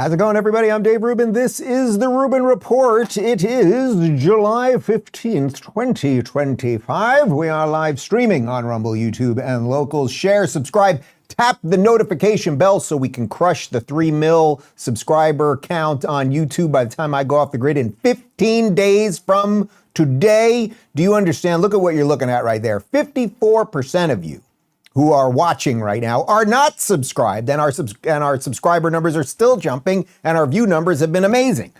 How's it going, everybody? I'm Dave Rubin. This is the Rubin Report. It is July 15th, 2025. We are live streaming on Rumble, YouTube, and Locals. Share, subscribe, tap the notification bell so we can crush the 3 million subscriber count on YouTube by the time I go off the grid in 15 days from today. Do you understand? Look at what you're looking at right there. 54% of you who are watching right now are not subscribed, and our subscriber numbers are still jumping, and our view numbers have been amazing.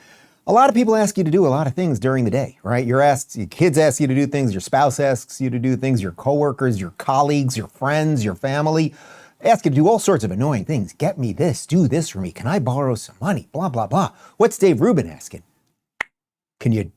A lot of people ask you to do a lot of things during the day, right? Your kids ask you to do things, your spouse asks you to do things, your coworkers, your colleagues, your friends, your family ask you to do all sorts of annoying things. Get me this, do this for me, can I borrow some money, blah, blah, blah. What's Dave Rubin asking? Can you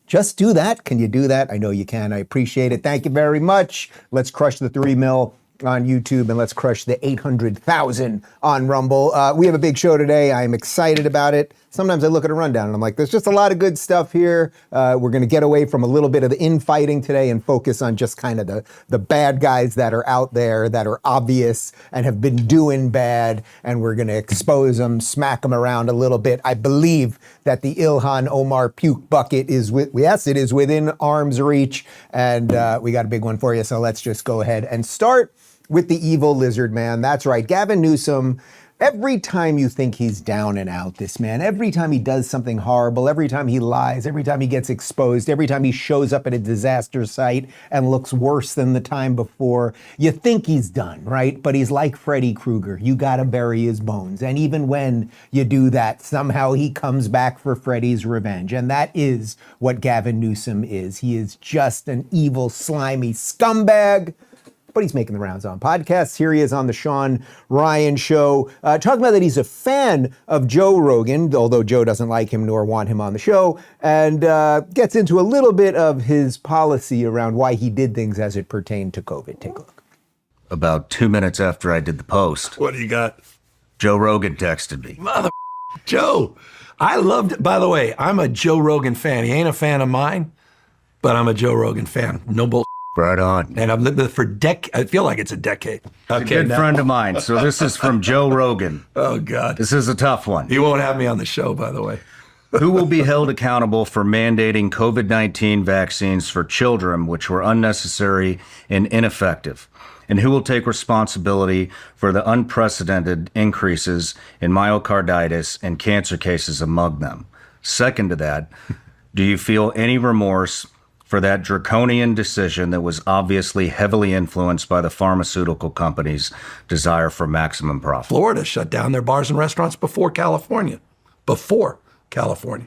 just do that? Can you do that? I know you can. I appreciate it. Thank you very much. Let's crush the 3 million on YouTube and let's crush the 800,000 on Rumble. We have a big show today. I'm excited about it. Sometimes I look at a rundown and I'm like, there's just a lot of good stuff here. We're going to get away from a little bit of the infighting today and focus on just kind of the bad guys that are out there that are obvious and have been doing bad. And we're going to expose them, smack them around a little bit. I believe that the Ilhan Omar puke bucket is it is within arm's reach. And we got a big one for you. So let's just go ahead and start with the evil lizard man. That's right, Gavin Newsom. Every time you think he's down and out, this man, every time he does something horrible, every time he lies, every time he gets exposed, every time he shows up at a disaster site and looks worse than the time before, you think he's done, right? But he's like Freddy Krueger. You gotta bury his bones. And even when you do that, somehow he comes back for Freddy's revenge. And that is what Gavin Newsom is. He is just an evil, slimy scumbag. But he's making the rounds on podcasts. Here he is on the Shawn Ryan Show, talking about that he's a fan of Joe Rogan, although Joe doesn't like him nor want him on the show, and gets into a little bit of his policy around why he did things as it pertained to COVID. Take a look. About 2 minutes after I did the post. What do you got? Joe Rogan texted me. Mother Joe. I loved it. By the way, I'm a Joe Rogan fan. He ain't a fan of mine, but I'm a Joe Rogan fan. No bull. Right on. And I've lived with it for I feel like it's a decade. A good friend of mine. So this is from Joe Rogan. Oh, God. This is a tough one. He won't have me on the show, by the way. Who will be held accountable for mandating COVID-19 vaccines for children, which were unnecessary and ineffective? And who will take responsibility for the unprecedented increases in myocarditis and cancer cases among them? Second to that, do you feel any remorse for that draconian decision that was obviously heavily influenced by the pharmaceutical companies' desire for maximum profit? Florida shut down their bars and restaurants before California. Before California.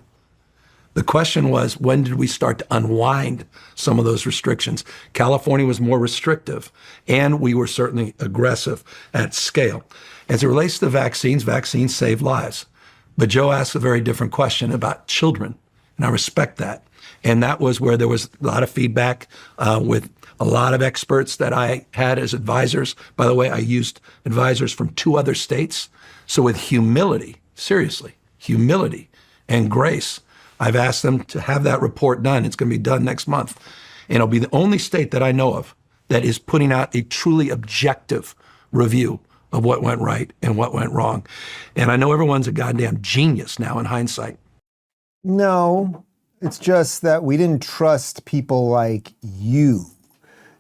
The question was, when did we start to unwind some of those restrictions? California was more restrictive, and we were certainly aggressive at scale. As it relates to vaccines save lives. But Joe asked a very different question about children, and I respect that. And that was where there was a lot of feedback with a lot of experts that I had as advisors. By the way, I used advisors from 2 other states. So with humility, seriously, humility and grace, I've asked them to have that report done. It's going to be done next month. And it'll be the only state that I know of that is putting out a truly objective review of what went right and what went wrong. And I know everyone's a goddamn genius now in hindsight. No. It's just that we didn't trust people like you.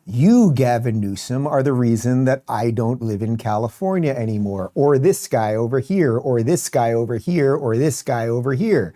You, Gavin Newsom, are the reason that I don't live in California anymore, or this guy over here, or this guy over here, or this guy over here.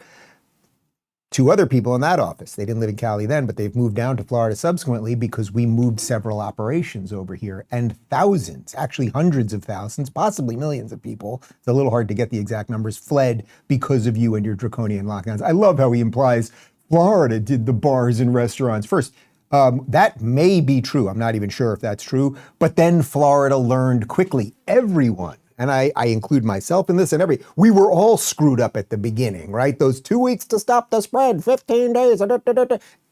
2 other people in that office. They didn't live in Cali then, but they've moved down to Florida subsequently because we moved several operations over here, and thousands, actually hundreds of thousands, possibly millions of people, it's a little hard to get the exact numbers, fled because of you and your draconian lockdowns. I love how he implies Florida did the bars and restaurants first. That may be true. I'm not even sure if that's true. But then Florida learned quickly. Everyone, and I include myself in this, and we were all screwed up at the beginning, right? Those 2 weeks to stop the spread, 15 days,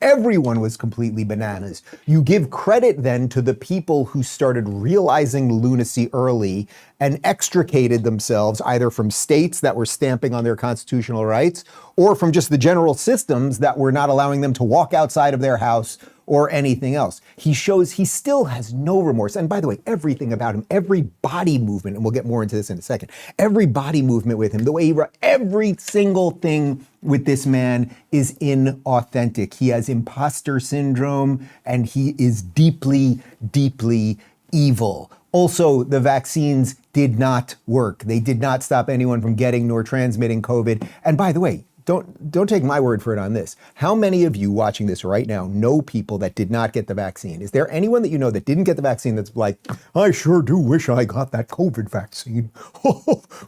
everyone was completely bananas. You give credit then to the people who started realizing lunacy early and extricated themselves either from states that were stamping on their constitutional rights or from just the general systems that were not allowing them to walk outside of their house or anything else. He shows he still has no remorse. And by the way, everything about him, every body movement, and we'll get more into this in a second, every body movement with him, the way he, every single thing with this man is inauthentic. He has imposter syndrome and he is deeply, deeply evil. Also, the vaccines did not work. They did not stop anyone from getting nor transmitting COVID. And by the way, don't take my word for it on this. How many of you watching this right now know people that did not get the vaccine? Is there anyone that you know that didn't get the vaccine that's like, I sure do wish I got that COVID vaccine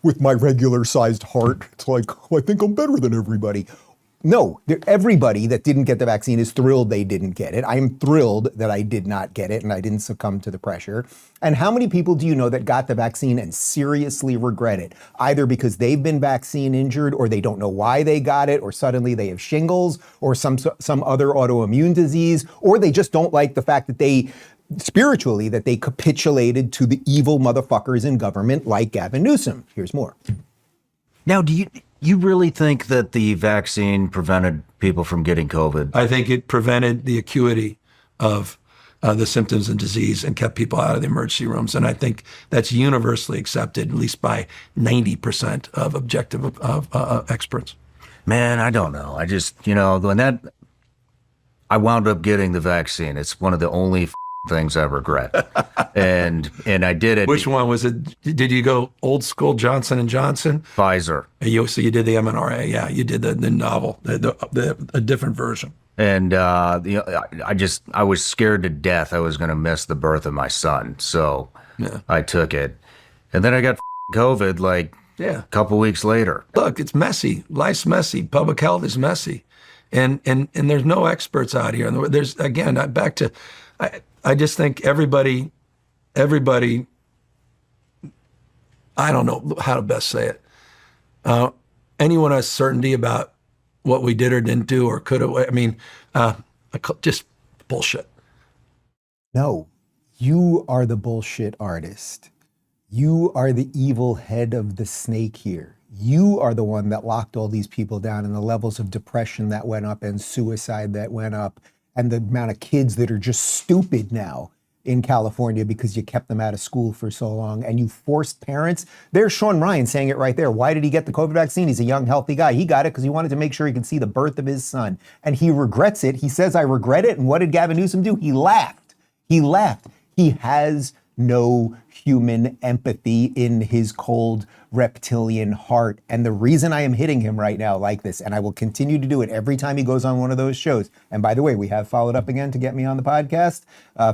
with my regular sized heart? It's like, I think I'm better than everybody. No, everybody that didn't get the vaccine is thrilled they didn't get it. I'm thrilled that I did not get it and I didn't succumb to the pressure. And how many people do you know that got the vaccine and seriously regret it? Either because they've been vaccine injured or they don't know why they got it, or suddenly they have shingles or some other autoimmune disease, or they just don't like the fact that they spiritually that they capitulated to the evil motherfuckers in government like Gavin Newsom. Here's more. Now, do you really think that the vaccine prevented people from getting COVID? I think it prevented the acuity of the symptoms and disease and kept people out of the emergency rooms. And I think that's universally accepted, at least by 90% of objective experts. Man, I don't know. I just, I wound up getting the vaccine. It's one of the only things I regret. and I did it. Which one was it? Did you go old school Johnson & Johnson? Pfizer. So you did the mRNA. Yeah, you did the novel, a different version. And I was scared to death I was going to miss the birth of my son. So I took it. And then I got COVID a couple weeks later. Look, it's messy. Life's messy. Public health is messy. And there's no experts out here. And there's, again, back to, I just think everybody, I don't know how to best say it. Anyone has certainty about what we did or didn't do or could have, just bullshit. No, you are the bullshit artist. You are the evil head of the snake here. You are the one that locked all these people down, and the levels of depression that went up and suicide that went up, and the amount of kids that are just stupid now in California because you kept them out of school for so long and you forced parents. There's Shawn Ryan saying it right there. Why did he get the COVID vaccine? He's a young, healthy guy. He got it because he wanted to make sure he could see the birth of his son. And he regrets it. He says, I regret it. And what did Gavin Newsom do? He laughed. He laughed. He has no human empathy in his cold reptilian heart. And the reason I am hitting him right now like this, and I will continue to do it every time he goes on one of those shows. And by the way, we have followed up again to get me on the podcast.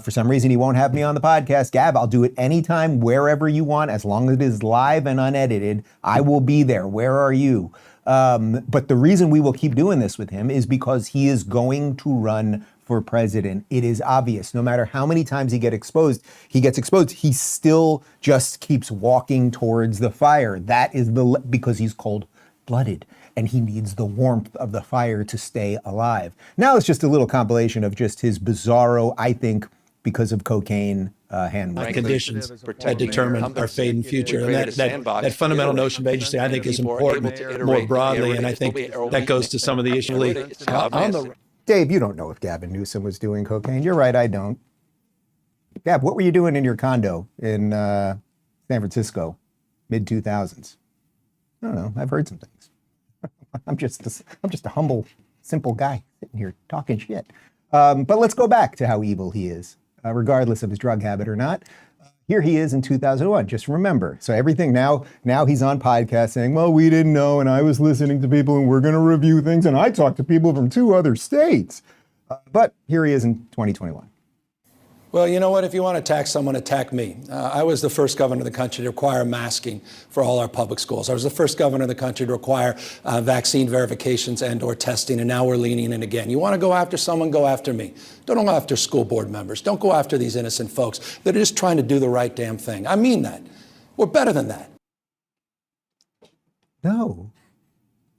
For some reason, he won't have me on the podcast. Gab, I'll do it anytime, wherever you want, as long as it is live and unedited. I will be there. Where are you? But the reason we will keep doing this with him is because he is going to run for president. It is obvious. No matter how many times he gets exposed, he still just keeps walking towards the fire. That is because he's cold-blooded and he needs the warmth of the fire to stay alive. Now it's just a little compilation of just his bizarro, I think, because of cocaine, handling. Conditions that determine our fate and future. And that fundamental notion of agency, I think, is important more broadly. And I think that goes to some of the issues. Dave, you don't know if Gavin Newsom was doing cocaine. You're right, I don't. Gab, what were you doing in your condo in San Francisco, mid-2000s? I don't know. I've heard some things. I'm just a humble, simple guy sitting here talking shit. But let's go back to how evil he is, regardless of his drug habit or not. Here he is in 2001. Just remember. So everything now he's on podcast saying, well, we didn't know, and I was listening to people, and we're going to review things, and I talked to people from 2 other states. But here he is in 2021. Well, you know what? If you want to attack someone, attack me. I was the first governor of the country to require masking for all our public schools. I was the first governor of the country to require vaccine verifications and/or testing, and now we're leaning in again. You want to go after someone, go after me. Don't go after school board members. Don't go after these innocent folks that are just trying to do the right damn thing. I mean that. We're better than that. No.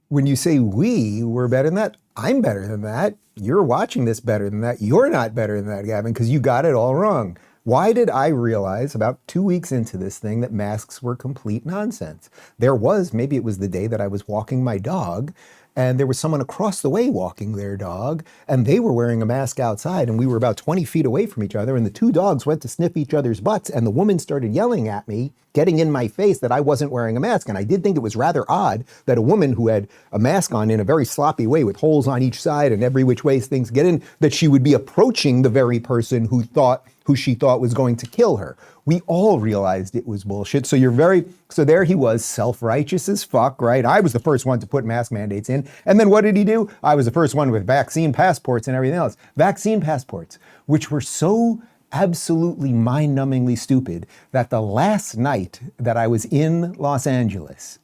When you say we're better than that, I'm better than that. You're watching this better than that. You're not better than that, Gavin, because you got it all wrong. Why did I realize about 2 weeks into this thing that masks were complete nonsense? Maybe it was the day that I was walking my dog and there was someone across the way walking their dog, and they were wearing a mask outside, and we were about 20 feet away from each other, and the two dogs went to sniff each other's butts, and the woman started yelling at me, getting in my face, that I wasn't wearing a mask. And I did think it was rather odd that a woman who had a mask on in a very sloppy way with holes on each side and every which way things get in, that she would be approaching the very person who she thought was going to kill her. We all realized it was bullshit. So there he was, self-righteous as fuck, right? I was the first one to put mask mandates in. And then what did he do? I was the first one with vaccine passports and everything else. Vaccine passports, which were so absolutely mind-numbingly stupid that the last night that I was in Los Angeles,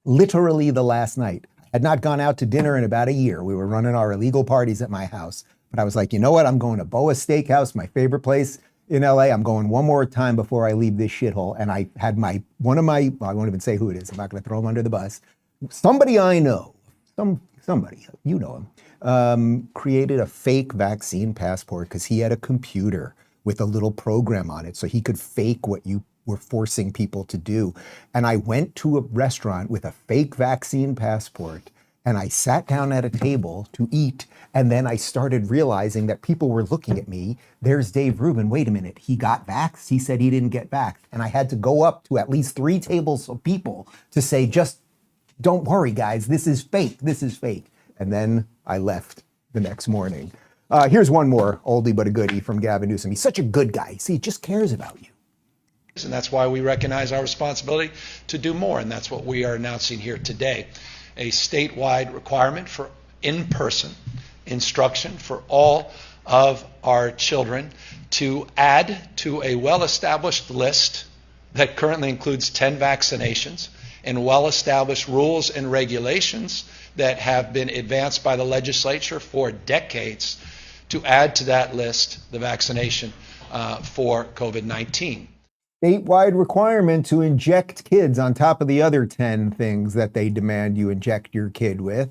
literally the last night, I had not gone out to dinner in about a year. We were running our illegal parties at my house. But I was like, you know what? I'm going to Boa Steakhouse, my favorite place in LA. I'm going one more time before I leave this shithole. And I had I won't even say who it is. I'm not going to throw him under the bus. Somebody I know, somebody, you know him, created a fake vaccine passport because he had a computer with a little program on it so he could fake what you were forcing people to do. And I went to a restaurant with a fake vaccine passport, and I sat down at a table to eat, and then I started realizing that people were looking at me. There's Dave Rubin. Wait a minute. He got vaxxed? He said he didn't get vaxxed. And I had to go up to at least 3 tables of people to say, just don't worry, guys. This is fake. This is fake. And then I left the next morning. Here's one more oldie but a goodie from Gavin Newsom. He's such a good guy. See, he just cares about you. And that's why we recognize our responsibility to do more. And that's what we are announcing here today. A statewide requirement for in-person instruction for all of our children to add to a well-established list that currently includes 10 vaccinations and well-established rules and regulations that have been advanced by the legislature for decades, to add to that list the vaccination for COVID-19. Statewide requirement to inject kids on top of the other 10 things that they demand you inject your kid with.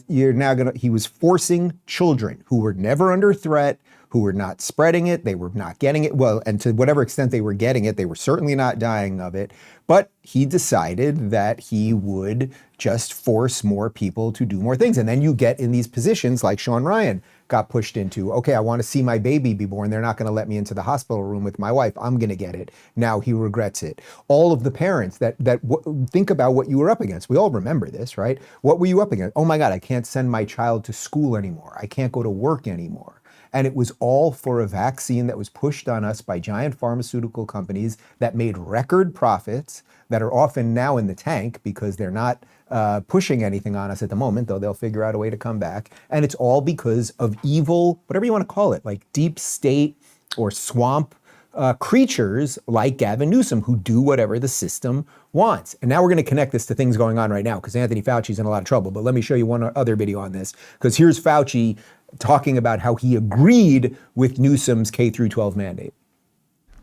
He was forcing children who were never under threat, who were not spreading it, they were not getting it. Well, and to whatever extent they were getting it, they were certainly not dying of it. But he decided that he would just force more people to do more things. And then you get in these positions like Shawn Ryan got pushed into. Okay, I want to see my baby be born. They're not going to let me into the hospital room with my wife. I'm going to get it. Now he regrets it. All of the parents that think about what you were up against. We all remember this, right? What were you up against? Oh my God, I can't send my child to school anymore. I can't go to work anymore. And it was all for a vaccine that was pushed on us by giant pharmaceutical companies that made record profits that are often now in the tank because they're not pushing anything on us at the moment, though they'll figure out a way to come back. And it's all because of evil, whatever you want to call it, like deep state or swamp creatures like Gavin Newsom who do whatever the system wants. And now we're going to connect this to things going on right now because Anthony Fauci's in a lot of trouble. But let me show you one other video on this, because here's Fauci talking about how he agreed with Newsom's K-12 mandate.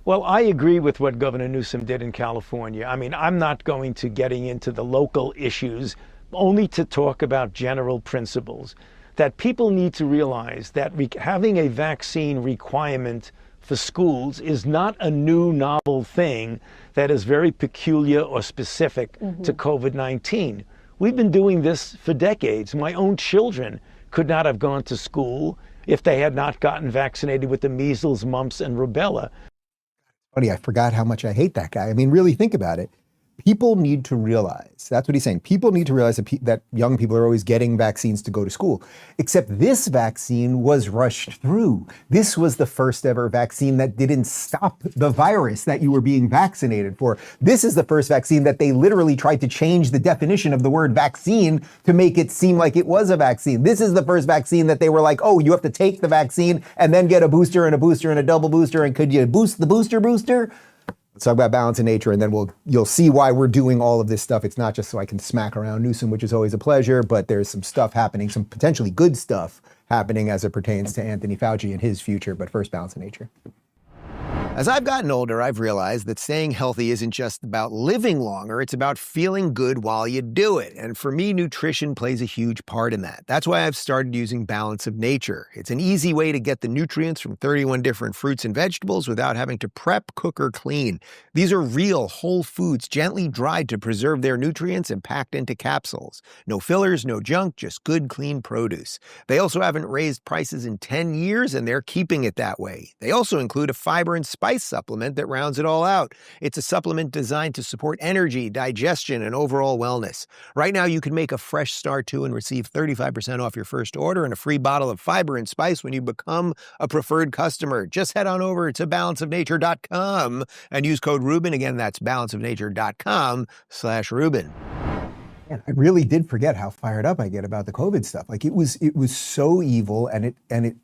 Well, I agree with what Governor Newsom did in California. I mean, I'm not going to getting into the local issues, only to talk about general principles that people need to realize that having a vaccine requirement for schools is not a new novel thing that is very peculiar or specific to COVID-19. We've been doing this for decades. My own children could not have gone to school if they had not gotten vaccinated with the measles, mumps, and rubella. Funny, I forgot how much I hate that guy. I mean, really think about it. People need to realize, that's what he's saying, people need to realize that young people are always getting vaccines to go to school. Except this vaccine was rushed through. This was the first ever vaccine that didn't stop the virus that you were being vaccinated for. This is the first vaccine that they literally tried to change the definition of the word vaccine to make it seem like it was a vaccine. This is the first vaccine that they were like, oh, you have to take the vaccine and then get a booster and a booster and a double booster. And could you boost the booster? Let's talk about balance in nature, and then you'll see why we're doing all of this stuff. It's not just so I can smack around Newsom, which is always a pleasure, but there's some stuff happening, some potentially good stuff happening as it pertains to Anthony Fauci and his future. But first, balance in nature. As I've gotten older, I've realized that staying healthy isn't just about living longer, it's about feeling good while you do it. And for me, nutrition plays a huge part in that. That's why I've started using Balance of Nature. It's an easy way to get the nutrients from 31 different fruits and vegetables without having to prep, cook, or clean. These are real, whole foods, gently dried to preserve their nutrients and packed into capsules. No fillers, no junk, just good, clean produce. They also haven't raised prices in 10 years, and they're keeping it that way. They also include a fiber and spice supplement that rounds it all out. It's a supplement designed to support energy, digestion, and overall wellness. Right now, you can make a fresh start to and receive 35% off your first order and a free bottle of fiber and spice when you become a preferred customer. Just head on over to balanceofnature.com and use code Rubin. Again, that's balanceofnature.com/Rubin. Man, I really did forget how fired up I get about the COVID stuff. Like it was so evil, and it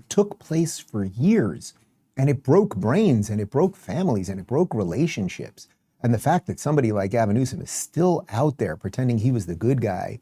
took place for years. And it broke brains, and it broke families, and it broke relationships. And the fact that somebody like Gavin Newsom is still out there pretending he was the good guy,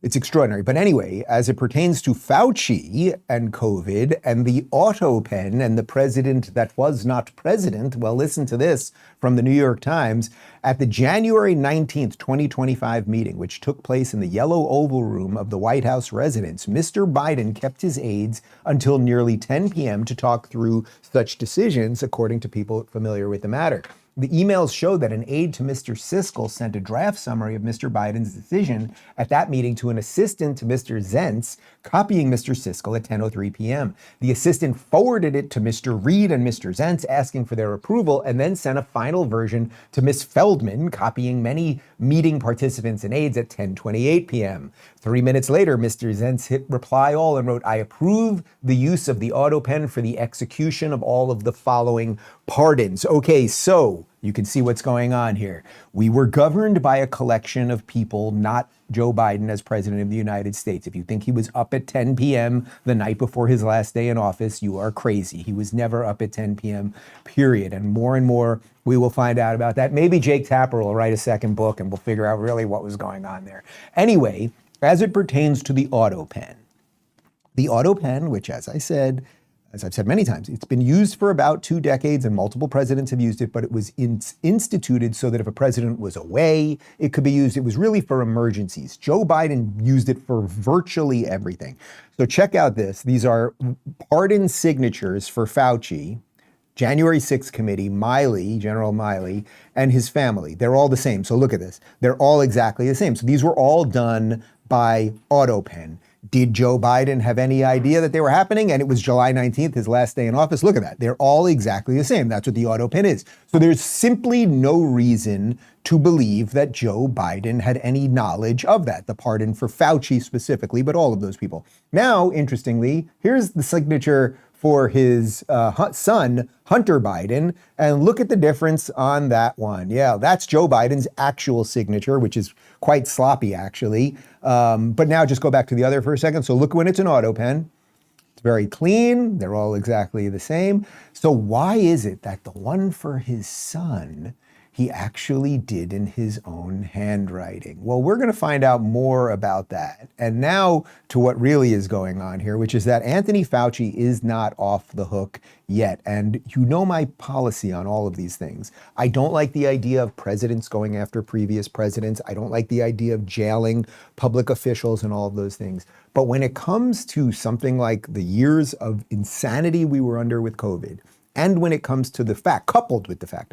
it's extraordinary. But anyway, as it pertains to Fauci and COVID and the Autopen and the president that was not president, well, listen to this from the New York Times. At the January 19th, 2025 meeting, which took place in the Yellow Oval Room of the White House residence, Mr. Biden kept his aides until nearly 10 p.m. to talk through such decisions, according to people familiar with the matter. The emails show that an aide to Mr. Siskel sent a draft summary of Mr. Biden's decision at that meeting to an assistant to Mr. Zentz, copying Mr. Siskel at 10:03 p.m. The assistant forwarded it to Mr. Reed and Mr. Zentz, asking for their approval, and then sent a final version to Ms. Feldman, copying many meeting participants and aides at 10:28 p.m. 3 minutes later, Mr. Zentz hit reply all and wrote, "I approve the use of the Autopen for the execution of all of the following pardons." Okay, so you can see what's going on here. We were governed by a collection of people, not Joe Biden as president of the United States. If you think he was up at 10 p.m. the night before his last day in office, you are crazy. He was never up at 10 p.m., period. And more we will find out about that. Maybe Jake Tapper will write a second book and we'll figure out really what was going on there. Anyway, as it pertains to the Autopen, which, as I've said many times, it's been used for about 2 decades and multiple presidents have used it, but it was instituted so that if a president was away, it could be used. It was really for emergencies. Joe Biden used it for virtually everything. So check out this. These are pardon signatures for Fauci, January 6th committee, General Miley, and his family. They're all the same. So look at this. They're all exactly the same. So these were all done by Autopen. Did Joe Biden have any idea that they were happening? And it was July 19th, his last day in office. Look at that. They're all exactly the same. That's what the Autopen is. So there's simply no reason to believe that Joe Biden had any knowledge of that, the pardon for Fauci specifically, but all of those people. Now, interestingly, here's the signature for his son, Hunter Biden, and look at the difference on that one. Yeah, that's Joe Biden's actual signature, which is quite sloppy, actually. But now just go back to the other for a second. So look when it's an Autopen. It's very clean. They're all exactly the same. So why is it that the one for his son he actually did in his own handwriting? Well, we're going to find out more about that. And now to what really is going on here, which is that Anthony Fauci is not off the hook yet. And you know my policy on all of these things. I don't like the idea of presidents going after previous presidents. I don't like the idea of jailing public officials and all of those things. But when it comes to something like the years of insanity we were under with COVID, and when it comes to the fact, coupled with the fact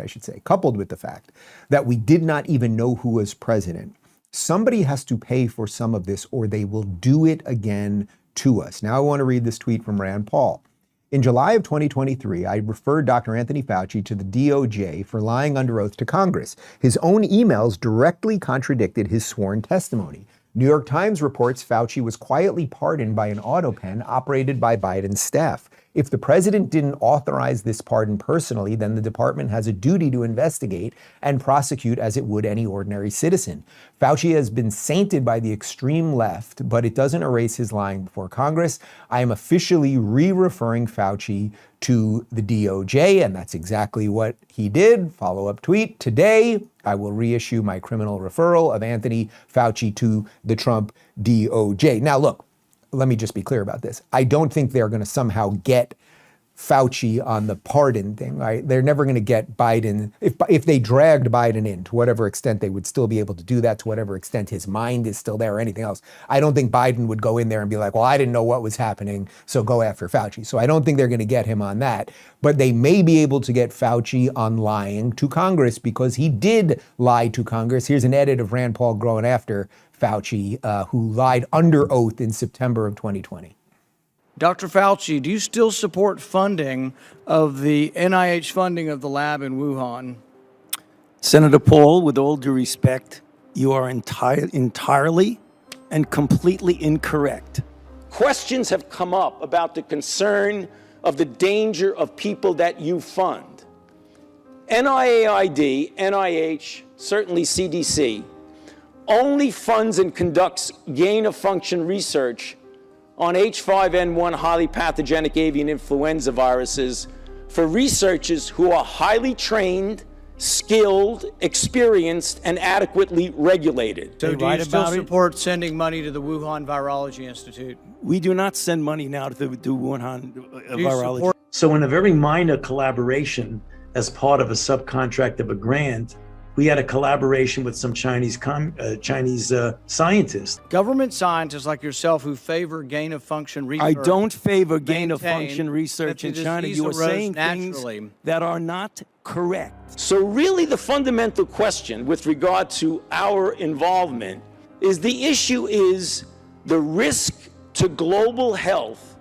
that we did not even know who was president, somebody has to pay for some of this or they will do it again to us. Now I want to read this tweet from Rand Paul. In July of 2023, I referred Dr. Anthony Fauci to the DOJ for lying under oath to Congress. His own emails directly contradicted his sworn testimony. New York Times reports Fauci was quietly pardoned by an Autopen operated by Biden's staff. If the president didn't authorize this pardon personally, then the department has a duty to investigate and prosecute as it would any ordinary citizen. Fauci has been sainted by the extreme left, but it doesn't erase his lying before Congress. I am officially re-referring Fauci to the DOJ, and that's exactly what he did. Follow-up tweet. Today, I will reissue my criminal referral of Anthony Fauci to the Trump DOJ. Now, look, let me just be clear about this. I don't think they're going to somehow get Fauci on the pardon thing, right? They're never going to get Biden. If they dragged Biden in, to whatever extent they would still be able to do that, to whatever extent his mind is still there or anything else, I don't think Biden would go in there and be like, well, I didn't know what was happening, so go after Fauci. So I don't think they're going to get him on that. But they may be able to get Fauci on lying to Congress, because he did lie to Congress. Here's an edit of Rand Paul going after Fauci, who lied under oath in September of 2020. Dr. Fauci, do you still support funding of the NIH funding of the lab in Wuhan? Senator Paul, with all due respect, you are entirely and completely incorrect. Questions have come up about the concern of the danger of people that you fund. NIAID, NIH, certainly CDC, only funds and conducts gain-of-function research on H5N1 highly pathogenic avian influenza viruses for researchers who are highly trained, skilled, experienced, and adequately regulated. So do you still support sending money to the Wuhan Virology Institute? We do not send money now to Wuhan Virology. So in a very minor collaboration, as part of a subcontract of a grant, we had a collaboration with some Chinese scientists. Government scientists like yourself who favor gain-of-function research. I don't favor gain-of-function research in China. You are saying things that are not correct. So really the fundamental question with regard to our involvement is the issue is the risk to global health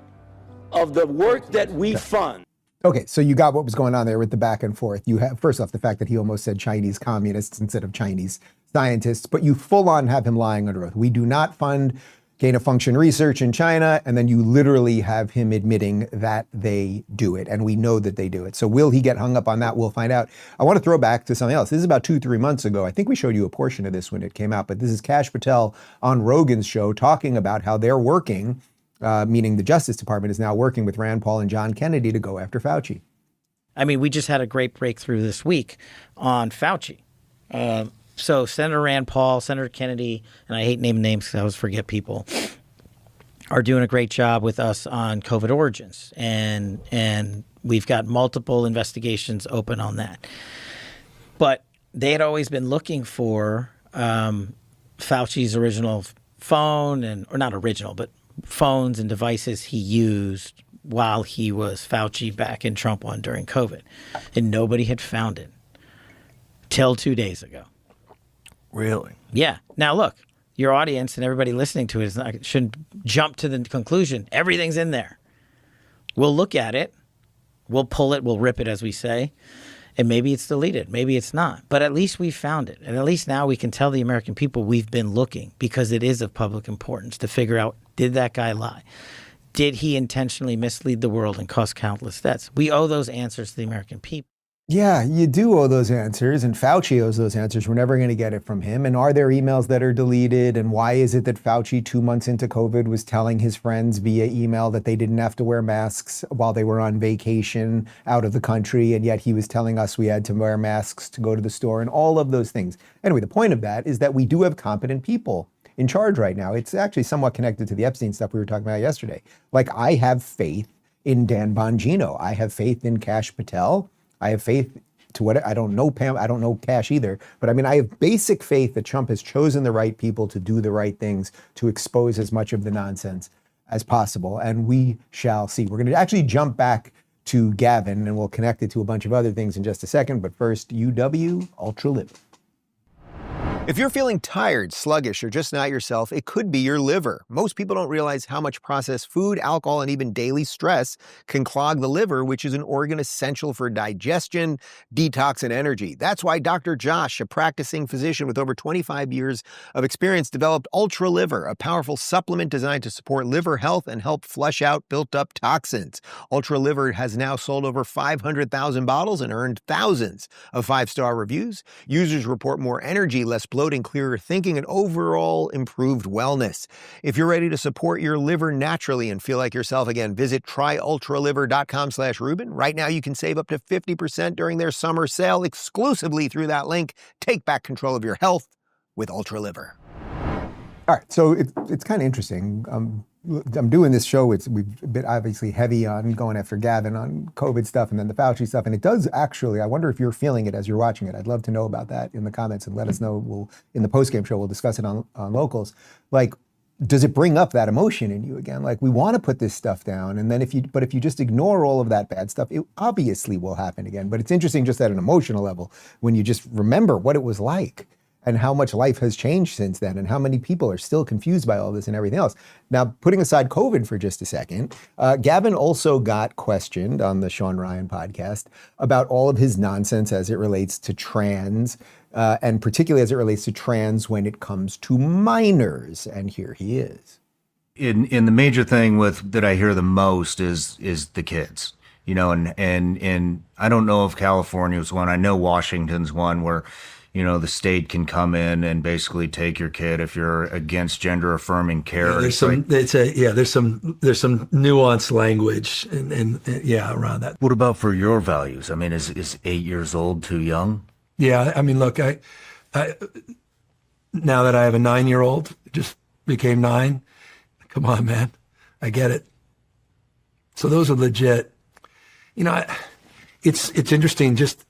of the work that we fund. Okay, so you got what was going on there with the back and forth. You have, first off, the fact that he almost said Chinese communists instead of Chinese scientists, but you full on have him lying under oath. We do not fund gain-of-function research in China, and then you literally have him admitting that they do it, and we know that they do it. So will he get hung up on that? We'll find out. I want to throw back to something else. This is about 2-3 months ago. I think we showed you a portion of this when it came out, but this is Kash Patel on Rogan's show talking about how they're working, meaning the Justice Department is now working with Rand Paul and John Kennedy to go after Fauci. I mean, we just had a great breakthrough this week on Fauci. So Senator Rand Paul, Senator Kennedy, and I hate naming names because I always forget people, are doing a great job with us on COVID origins. And we've got multiple investigations open on that. But they had always been looking for Fauci's original phone, or not original, but phones and devices he used while he was Fauci back in Trump 1 during COVID. And nobody had found it till 2 days ago. Really? Yeah. Now, look, your audience and everybody listening to it shouldn't jump to the conclusion everything's in there. We'll look at it. We'll pull it. We'll rip it, as we say. And maybe it's deleted. Maybe it's not. But at least we found it. And at least now we can tell the American people we've been looking, because it is of public importance to figure out, did that guy lie? Did he intentionally mislead the world and cause countless deaths? We owe those answers to the American people. Yeah, you do owe those answers, and Fauci owes those answers. We're never going to get it from him. And are there emails that are deleted? And why is it that Fauci 2 months into COVID was telling his friends via email that they didn't have to wear masks while they were on vacation out of the country, and yet he was telling us we had to wear masks to go to the store, and all of those things. Anyway, the point of that is that we do have competent people in charge right now. It's actually somewhat connected to the Epstein stuff we were talking about yesterday. Like, I have faith in Dan Bongino. I have faith in Kash Patel. I have faith to what I don't know, Pam. I don't know Kash either. But I mean, I have basic faith that Trump has chosen the right people to do the right things, to expose as much of the nonsense as possible. And we shall see. We're going to actually jump back to Gavin, and we'll connect it to a bunch of other things in just a second. But first, UW Ultra Liver. If you're feeling tired, sluggish, or just not yourself, it could be your liver. Most people don't realize how much processed food, alcohol, and even daily stress can clog the liver, which is an organ essential for digestion, detox, and energy. That's why Dr. Josh, a practicing physician with over 25 years of experience, developed Ultra Liver, a powerful supplement designed to support liver health and help flush out built-up toxins. Ultra Liver has now sold over 500,000 bottles and earned thousands of 5-star reviews. Users report more energy, less bloating, clearer thinking, and overall improved wellness. If you're ready to support your liver naturally and feel like yourself again, visit tryultraliver.com/Rubin. Right now you can save up to 50% during their summer sale exclusively through that link. Take back control of your health with Ultra Liver. All right, so it's kind of interesting. I'm doing this show. We've been obviously heavy on going after Gavin on COVID stuff and then the Fauci stuff. And it does actually, I wonder if you're feeling it as you're watching it. I'd love to know about that in the comments and let us know. In the post-game show, we'll discuss it on Locals. Like, does it bring up that emotion in you again? Like, we want to put this stuff down. And then if you just ignore all of that bad stuff, it obviously will happen again. But it's interesting just at an emotional level when you just remember what it was like and how much life has changed since then and how many people are still confused by all this and everything else. Now, putting aside COVID for just a second, Gavin also got questioned on the Shawn Ryan podcast about all of his nonsense as it relates to trans, and particularly as it relates to trans when it comes to minors. And here he is. In the major thing that I hear the most is the kids, you know, and I don't know if California's one. I know Washington's one where, you know, the state can come in and basically take your kid if you're against gender affirming care. Yeah, there's some nuanced language and around that. What about for your values? I mean, is 8 years old too young? Yeah, I mean, look, I now that I have a 9-year-old, just became 9. Come on, man, I get it. So those are legit. You know, it's interesting. Just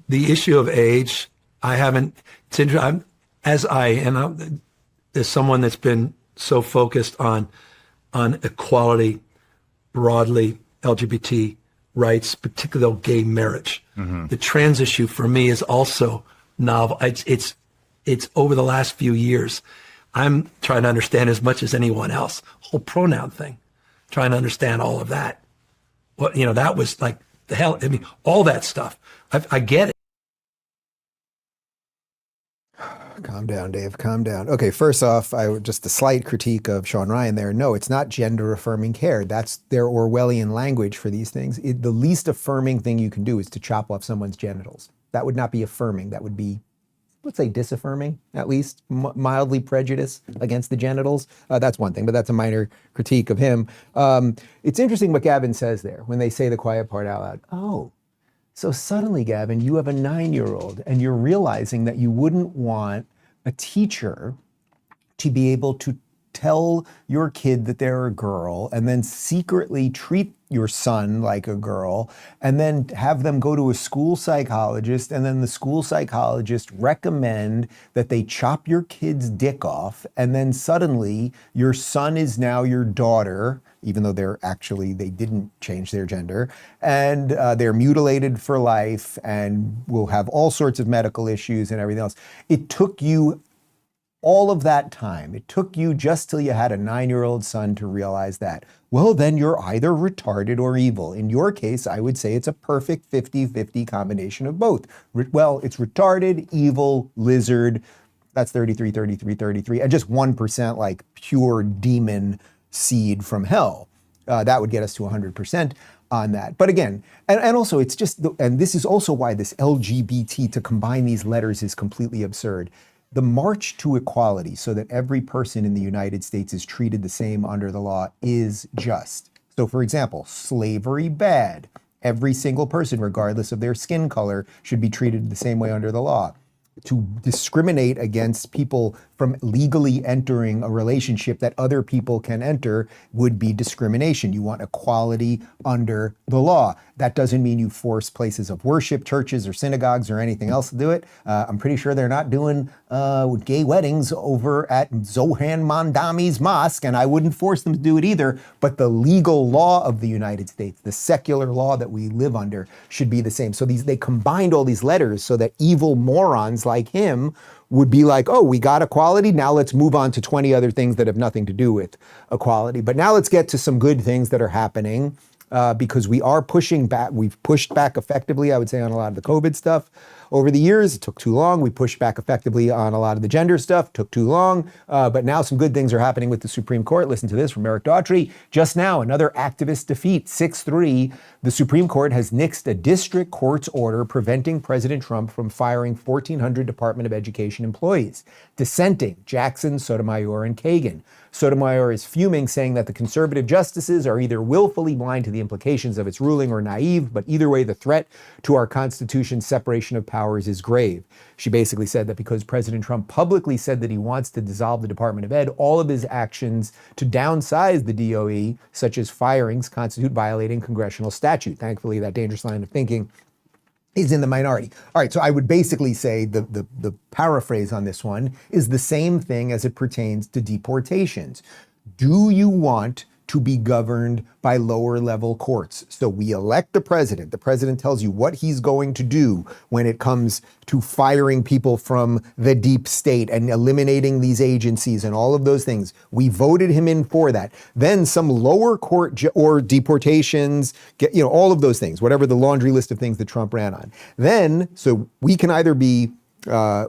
the issue of age. It's interesting. As someone that's been so focused on equality, broadly, LGBT rights, particularly gay marriage. Mm-hmm. The trans issue for me is also novel. It's over the last few years. I'm trying to understand as much as anyone else. Whole pronoun thing, trying to understand all of that. Well, you know, that was like the hell. I mean, all that stuff. I get it. Calm down, Dave. Calm down. Okay, first off, just a slight critique of Shawn Ryan there. No, it's not gender affirming care. That's their Orwellian language for these things. The least affirming thing you can do is to chop off someone's genitals. That would not be affirming. That would be, let's say, disaffirming, at least, mildly prejudice against the genitals. That's one thing, but that's a minor critique of him. It's interesting what Gavin says there when they say the quiet part out loud. Oh, so suddenly, Gavin, you have a 9-year-old and you're realizing that you wouldn't want a teacher to be able to tell your kid that they're a girl and then secretly treat your son like a girl and then have them go to a school psychologist and then the school psychologist recommend that they chop your kid's dick off and then suddenly your son is now your daughter, even though they didn't change their gender, and they're mutilated for life and will have all sorts of medical issues and everything else. It took you all of that time. It took you just till you had a 9-year-old son to realize that. Well, then you're either retarded or evil. In your case, I would say it's a perfect 50-50 combination of both. Well, it's retarded, evil, lizard. That's 33, 33, 33, and just 1% like pure demon seed from hell. That would get us to 100% on that. But again, and also it's just, and this is also why this LGBT, to combine these letters, is completely absurd. The march to equality so that every person in the United States is treated the same under the law is just. So for example, slavery bad. Every single person, regardless of their skin color, should be treated the same way under the law. To discriminate against people from legally entering a relationship that other people can enter would be discrimination. You want equality under the law. That doesn't mean you force places of worship, churches or synagogues or anything else to do it. I'm pretty sure they're not doing gay weddings over at Zohan Mandami's mosque, and I wouldn't force them to do it either. But the legal law of the United States, the secular law that we live under, should be the same. So they combined all these letters so that evil morons like him would be like, oh, we got equality, now let's move on to 20 other things that have nothing to do with equality. But now let's get to some good things that are happening, because we are pushing back. We've pushed back effectively, I would say, on a lot of the COVID stuff over the years. It took too long. We pushed back effectively on a lot of the gender stuff. Took too long. But now some good things are happening with the Supreme Court. Listen to this from Eric Daughtry. Just now, another activist defeat, 6-3. The Supreme Court has nixed a district court's order preventing President Trump from firing 1,400 Department of Education employees. Dissenting, Jackson, Sotomayor, and Kagan. Sotomayor is fuming, saying that the conservative justices are either willfully blind to the implications of its ruling or naive, but either way, the threat to our Constitution's separation of powers is grave. She basically said that because President Trump publicly said that he wants to dissolve the Department of Ed, all of his actions to downsize the DOE, such as firings, constitute violating congressional statute. Thankfully, that dangerous line of thinking is in the minority. All right, so I would basically say the paraphrase on this one is the same thing as it pertains to deportations. Do you want to be governed by lower level courts? So we elect the president. The president tells you what he's going to do when it comes to firing people from the deep state and eliminating these agencies and all of those things. We voted him in for that. Then some lower court or deportations, all of those things, whatever the laundry list of things that Trump ran on. Then, so we can either be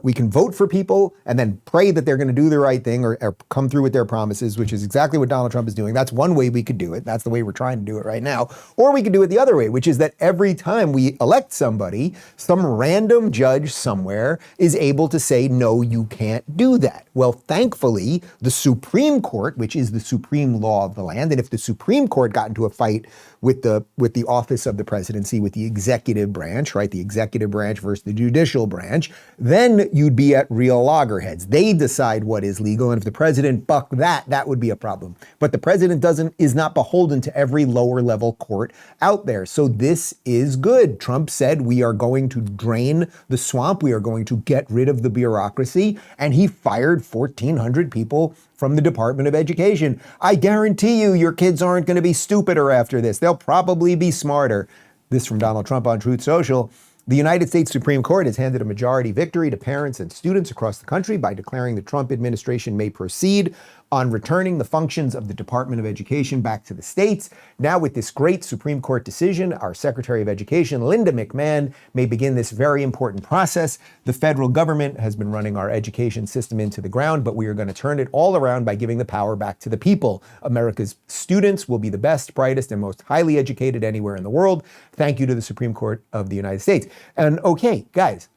we can vote for people and then pray that they're going to do the right thing or come through with their promises, which is exactly what Donald Trump is doing. That's one way we could do it. That's the way we're trying to do it right now. Or we could do it the other way, which is that every time we elect somebody, some random judge somewhere is able to say, no, you can't do that. Well, thankfully, the Supreme Court, which is the supreme law of the land, and if the Supreme Court got into a fight with the office of the presidency, with the executive branch, right? The executive branch versus the judicial branch, then you'd be at real loggerheads. They decide what is legal, and if the president bucked that would be a problem. But the president is not beholden to every lower level court out there. So this is good. Trump said we are going to drain the swamp. We are going to get rid of the bureaucracy. And he fired 1,400 people from the Department of Education. I guarantee you, your kids aren't going to be stupider after this. They'll probably be smarter. This from Donald Trump on Truth Social. The United States Supreme Court has handed a majority victory to parents and students across the country by declaring the Trump administration may proceed on returning the functions of the Department of Education back to the states. Now, with this great Supreme Court decision, our Secretary of Education, Linda McMahon, may begin this very important process. The federal government has been running our education system into the ground, but we are going to turn it all around by giving the power back to the people. America's students will be the best, brightest, and most highly educated anywhere in the world. Thank you to the Supreme Court of the United States. And okay, guys,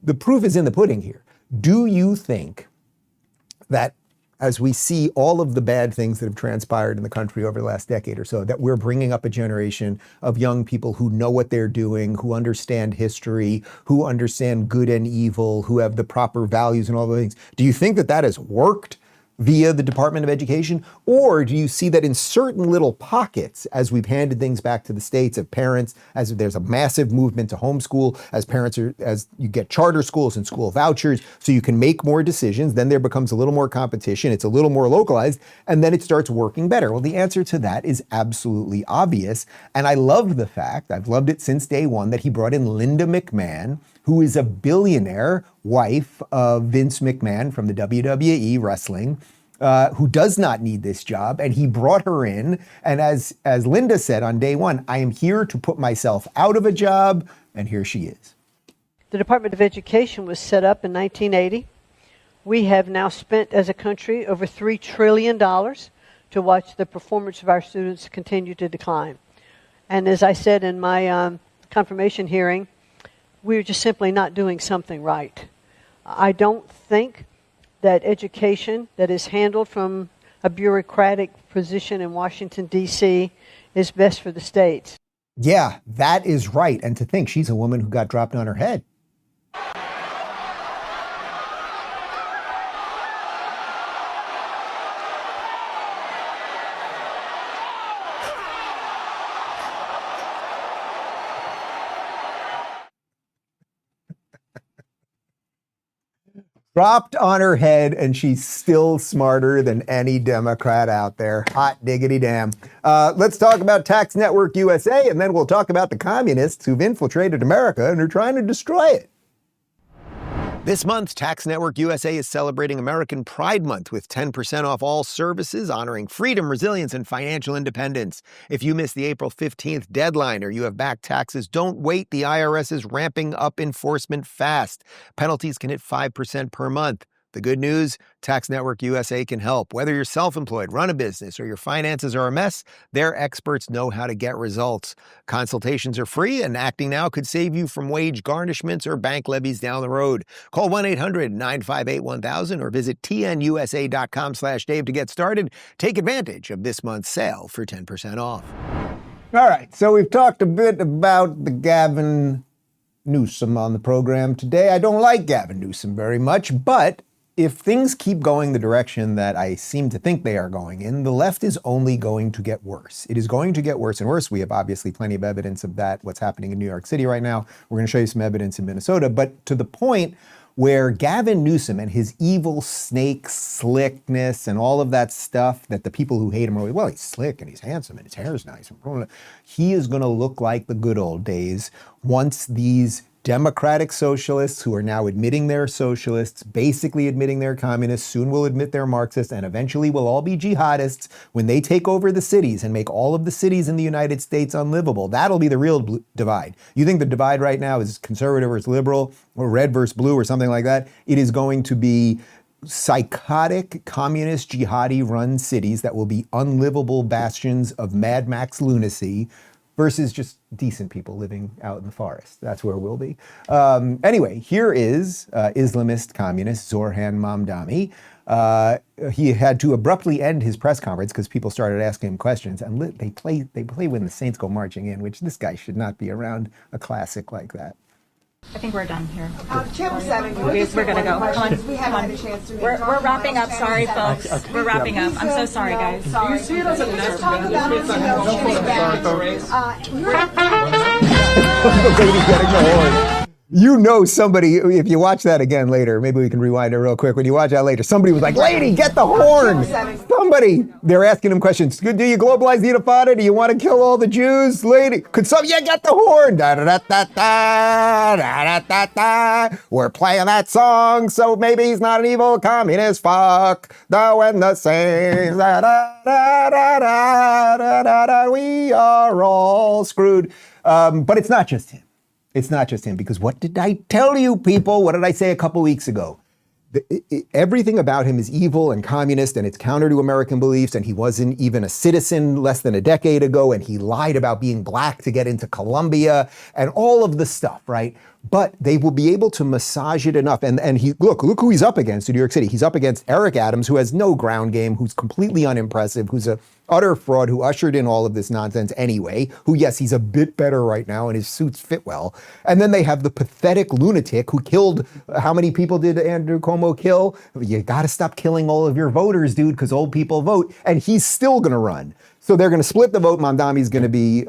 the proof is in the pudding here. Do you think that as we see all of the bad things that have transpired in the country over the last decade or so, that we're bringing up a generation of young people who know what they're doing, who understand history, who understand good and evil, who have the proper values and all those things? Do you think that that has worked via the Department of Education? Or do you see that in certain little pockets, as we've handed things back to the states of parents, as there's a massive movement to homeschool, as you get charter schools and school vouchers, so you can make more decisions, then there becomes a little more competition, it's a little more localized, and then it starts working better? Well, the answer to that is absolutely obvious. And I loved the fact, I've loved it since day one, that he brought in Linda McMahon, who is a billionaire wife of Vince McMahon from the WWE wrestling, who does not need this job. And he brought her in. And as Linda said on day one, I am here to put myself out of a job. And here she is. The Department of Education was set up in 1980. We have now spent as a country over $3 trillion to watch the performance of our students continue to decline. And as I said in my confirmation hearing, we're just simply not doing something right. I don't think that education that is handled from a bureaucratic position in Washington, D.C. is best for the states. Yeah, that is right. And to think she's a woman who got dropped on her head. Dropped on her head, and she's still smarter than any Democrat out there. Hot diggity damn. Let's talk about Tax Network USA, and then we'll talk about the communists who've infiltrated America and are trying to destroy it. This month, Tax Network USA is celebrating American Pride Month with 10% off all services honoring freedom, resilience, and financial independence. If you missed the April 15th deadline or you have back taxes, don't wait. The IRS is ramping up enforcement fast. Penalties can hit 5% per month. The good news, Tax Network USA can help. Whether you're self-employed, run a business, or your finances are a mess, their experts know how to get results. Consultations are free, and acting now could save you from wage garnishments or bank levies down the road. Call 1-800-958-1000 or visit tnusa.com/Dave to get started. Take advantage of this month's sale for 10% off. All right, so we've talked a bit about the Gavin Newsom on the program today. I don't like Gavin Newsom very much, but if things keep going the direction that I seem to think they are going in, the left is only going to get worse. It is going to get worse and worse. We have obviously plenty of evidence of that, what's happening in New York City right now. We're going to show you some evidence in Minnesota, but to the point where Gavin Newsom and his evil snake slickness and all of that stuff that the people who hate him are like, well, he's slick and he's handsome and his hair is nice. He is going to look like the good old days once these Democratic socialists who are now admitting they're socialists, basically admitting they're communists, soon will admit they're Marxists, and eventually will all be jihadists when they take over the cities and make all of the cities in the United States unlivable. That'll be the real divide. You think the divide right now is conservative versus liberal or red versus blue or something like that? It is going to be psychotic, communist, jihadi-run cities that will be unlivable bastions of Mad Max lunacy versus just decent people living out in the forest. That's where we'll be. Anyway, here is Islamist communist Zorhan Mamdani. He had to abruptly end his press conference because people started asking him questions, and they play When the Saints Go Marching In, which this guy should not be around a classic like that. I think we're done here. Channel 7, we're going to go. Come on. We haven't had a chance to We're wrapping up. Sorry, folks. Okay. We're wrapping up. I'm so sorry, guys. Sorry. Do you see it as a You know somebody, if you watch that again later, maybe we can rewind it real quick. When you watch that later, somebody was like, lady, get the horn. Somebody, they're asking him questions. Do you globalize the intifada? Do you want to kill all the Jews? Lady, get the horn. Da, da, da, da, da, da, da, da. We're playing that song, so maybe he's not an evil communist. Fuck the when the saints, da, da, da, da, da, da, da, da, we are all screwed. But it's not just him. It's not just him, because what did I tell you, people? What did I say a couple weeks ago? Everything about him is evil and communist, and it's counter to American beliefs, and he wasn't even a citizen less than a decade ago, and he lied about being black to get into Colombia, and all of the stuff, right? But they will be able to massage it enough. And he look who he's up against in New York City. He's up against Eric Adams, who has no ground game, who's completely unimpressive, who's a utter fraud, who ushered in all of this nonsense anyway, who, yes, he's a bit better right now and his suits fit well. And then they have the pathetic lunatic who killed, how many people did Andrew Cuomo kill? You got to stop killing all of your voters, dude, because old people vote. And he's still going to run. So they're going to split the vote. Mamdani's going to be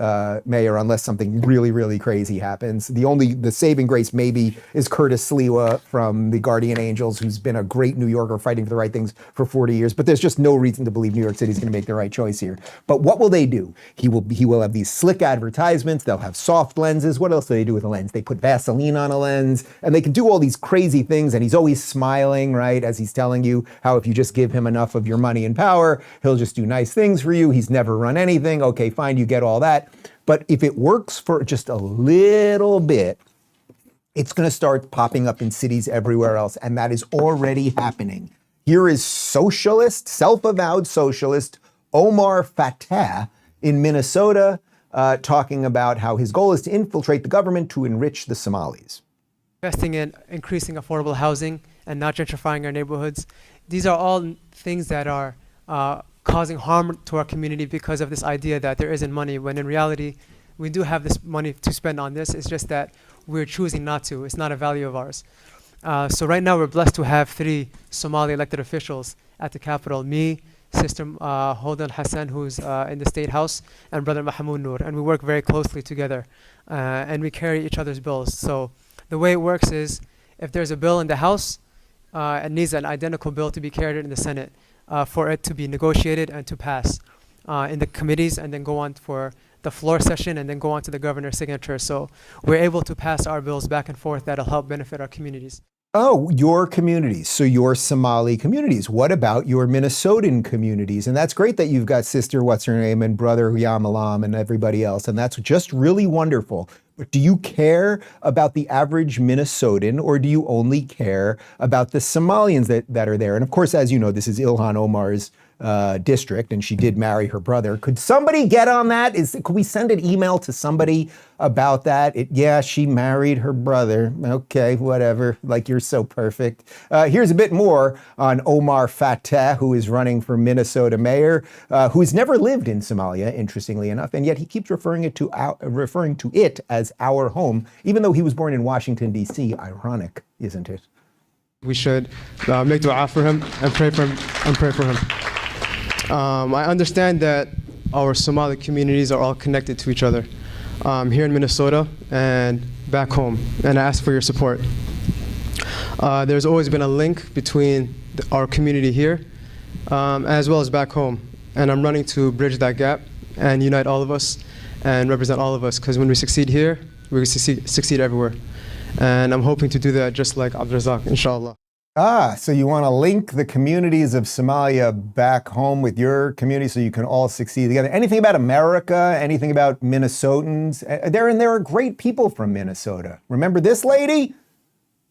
mayor unless something really, really crazy happens. The saving grace maybe is Curtis Sliwa from the Guardian Angels, who's been a great New Yorker fighting for the right things for 40 years. But there's just no reason to believe New York City's going to make the right choice here. But what will they do? He will have these slick advertisements. They'll have soft lenses. What else do they do with a lens? They put Vaseline on a lens, and they can do all these crazy things. And he's always smiling, right, as he's telling you how if you just give him enough of your money and power, he'll just do nice things for you. He's never run anything. Okay, fine, you get all that. But if it works for just a little bit, it's going to start popping up in cities everywhere else, and that is already happening. Here is socialist, self-avowed socialist Omar Fatah in Minnesota talking about how his goal is to infiltrate the government to enrich the Somalis. Investing in increasing affordable housing and not gentrifying our neighborhoods. These are all things that are causing harm to our community because of this idea that there isn't money, when in reality, we do have this money to spend on this. It's just that we're choosing not to. It's not a value of ours. So right now, we're blessed to have 3 Somali elected officials at the Capitol. Me, Sister Holden Hassan, who's in the State House, and Brother Mahmoud Noor. And we work very closely together. And we carry each other's bills. So the way it works is, if there's a bill in the House, it needs an identical bill to be carried in the Senate. For it to be negotiated and to pass in the committees, and then go on for the floor session, and then go on to the governor's signature. So we're able to pass our bills back and forth that'll help benefit our communities. So, okay, we gotta go on. You know somebody, if you watch that again later, maybe we can rewind it real quick. When you watch that later, somebody was like, lady, get the horn. Da, da, da, da, da, da, da, da. We're playing that song, so maybe he's not an evil communist. Fuck the when the saints go marching in. You know somebody, Oh, your communities. So your Somali communities. What about your Minnesotan communities? And that's great that you've got sister, what's her name, and brother Yamalam and everybody else. And that's just really wonderful. But do you care about the average Minnesotan, or do you only care about the Somalians that are there? And of course, as you know, this is Ilhan Omar's district, and she did marry her brother. Could somebody get on that? Could we send an email to somebody about that? Yeah, she married her brother. Okay, whatever. Like, you're so perfect. Here's a bit more on Omar Fateh, who is running for Minnesota mayor, who's never lived in Somalia, interestingly enough, and yet he keeps referring to it as our home, even though he was born in Washington, D.C. Ironic, isn't it? We should make dua for him and pray for him. I understand that our Somali communities are all connected to each other here in Minnesota and back home, and I ask for your support. There's always been a link between our community here as well as back home, and I'm running to bridge that gap and unite all of us and represent all of us, because when we succeed here, we succeed everywhere. And I'm hoping to do that just like Abdrazak, inshallah. So you want to link the communities of Somalia back home with your community so you can all succeed together. Anything about America? Anything about Minnesotans? There are great people from Minnesota. Remember this lady?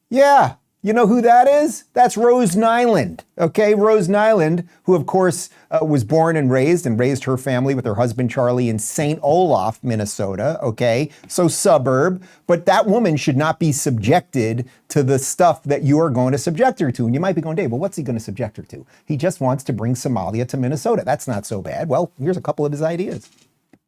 Yeah. You know who that is? That's Rose Nyland. Okay, Rose Nyland, who of course was born and raised her family with her husband Charlie in St. Olaf, Minnesota. Okay, so suburb. But that woman should not be subjected to the stuff that you are going to subject her to. And you might be going, Dave, well, what's he going to subject her to? He just wants to bring Somalia to Minnesota. That's not so bad. Well, here's a couple of his ideas.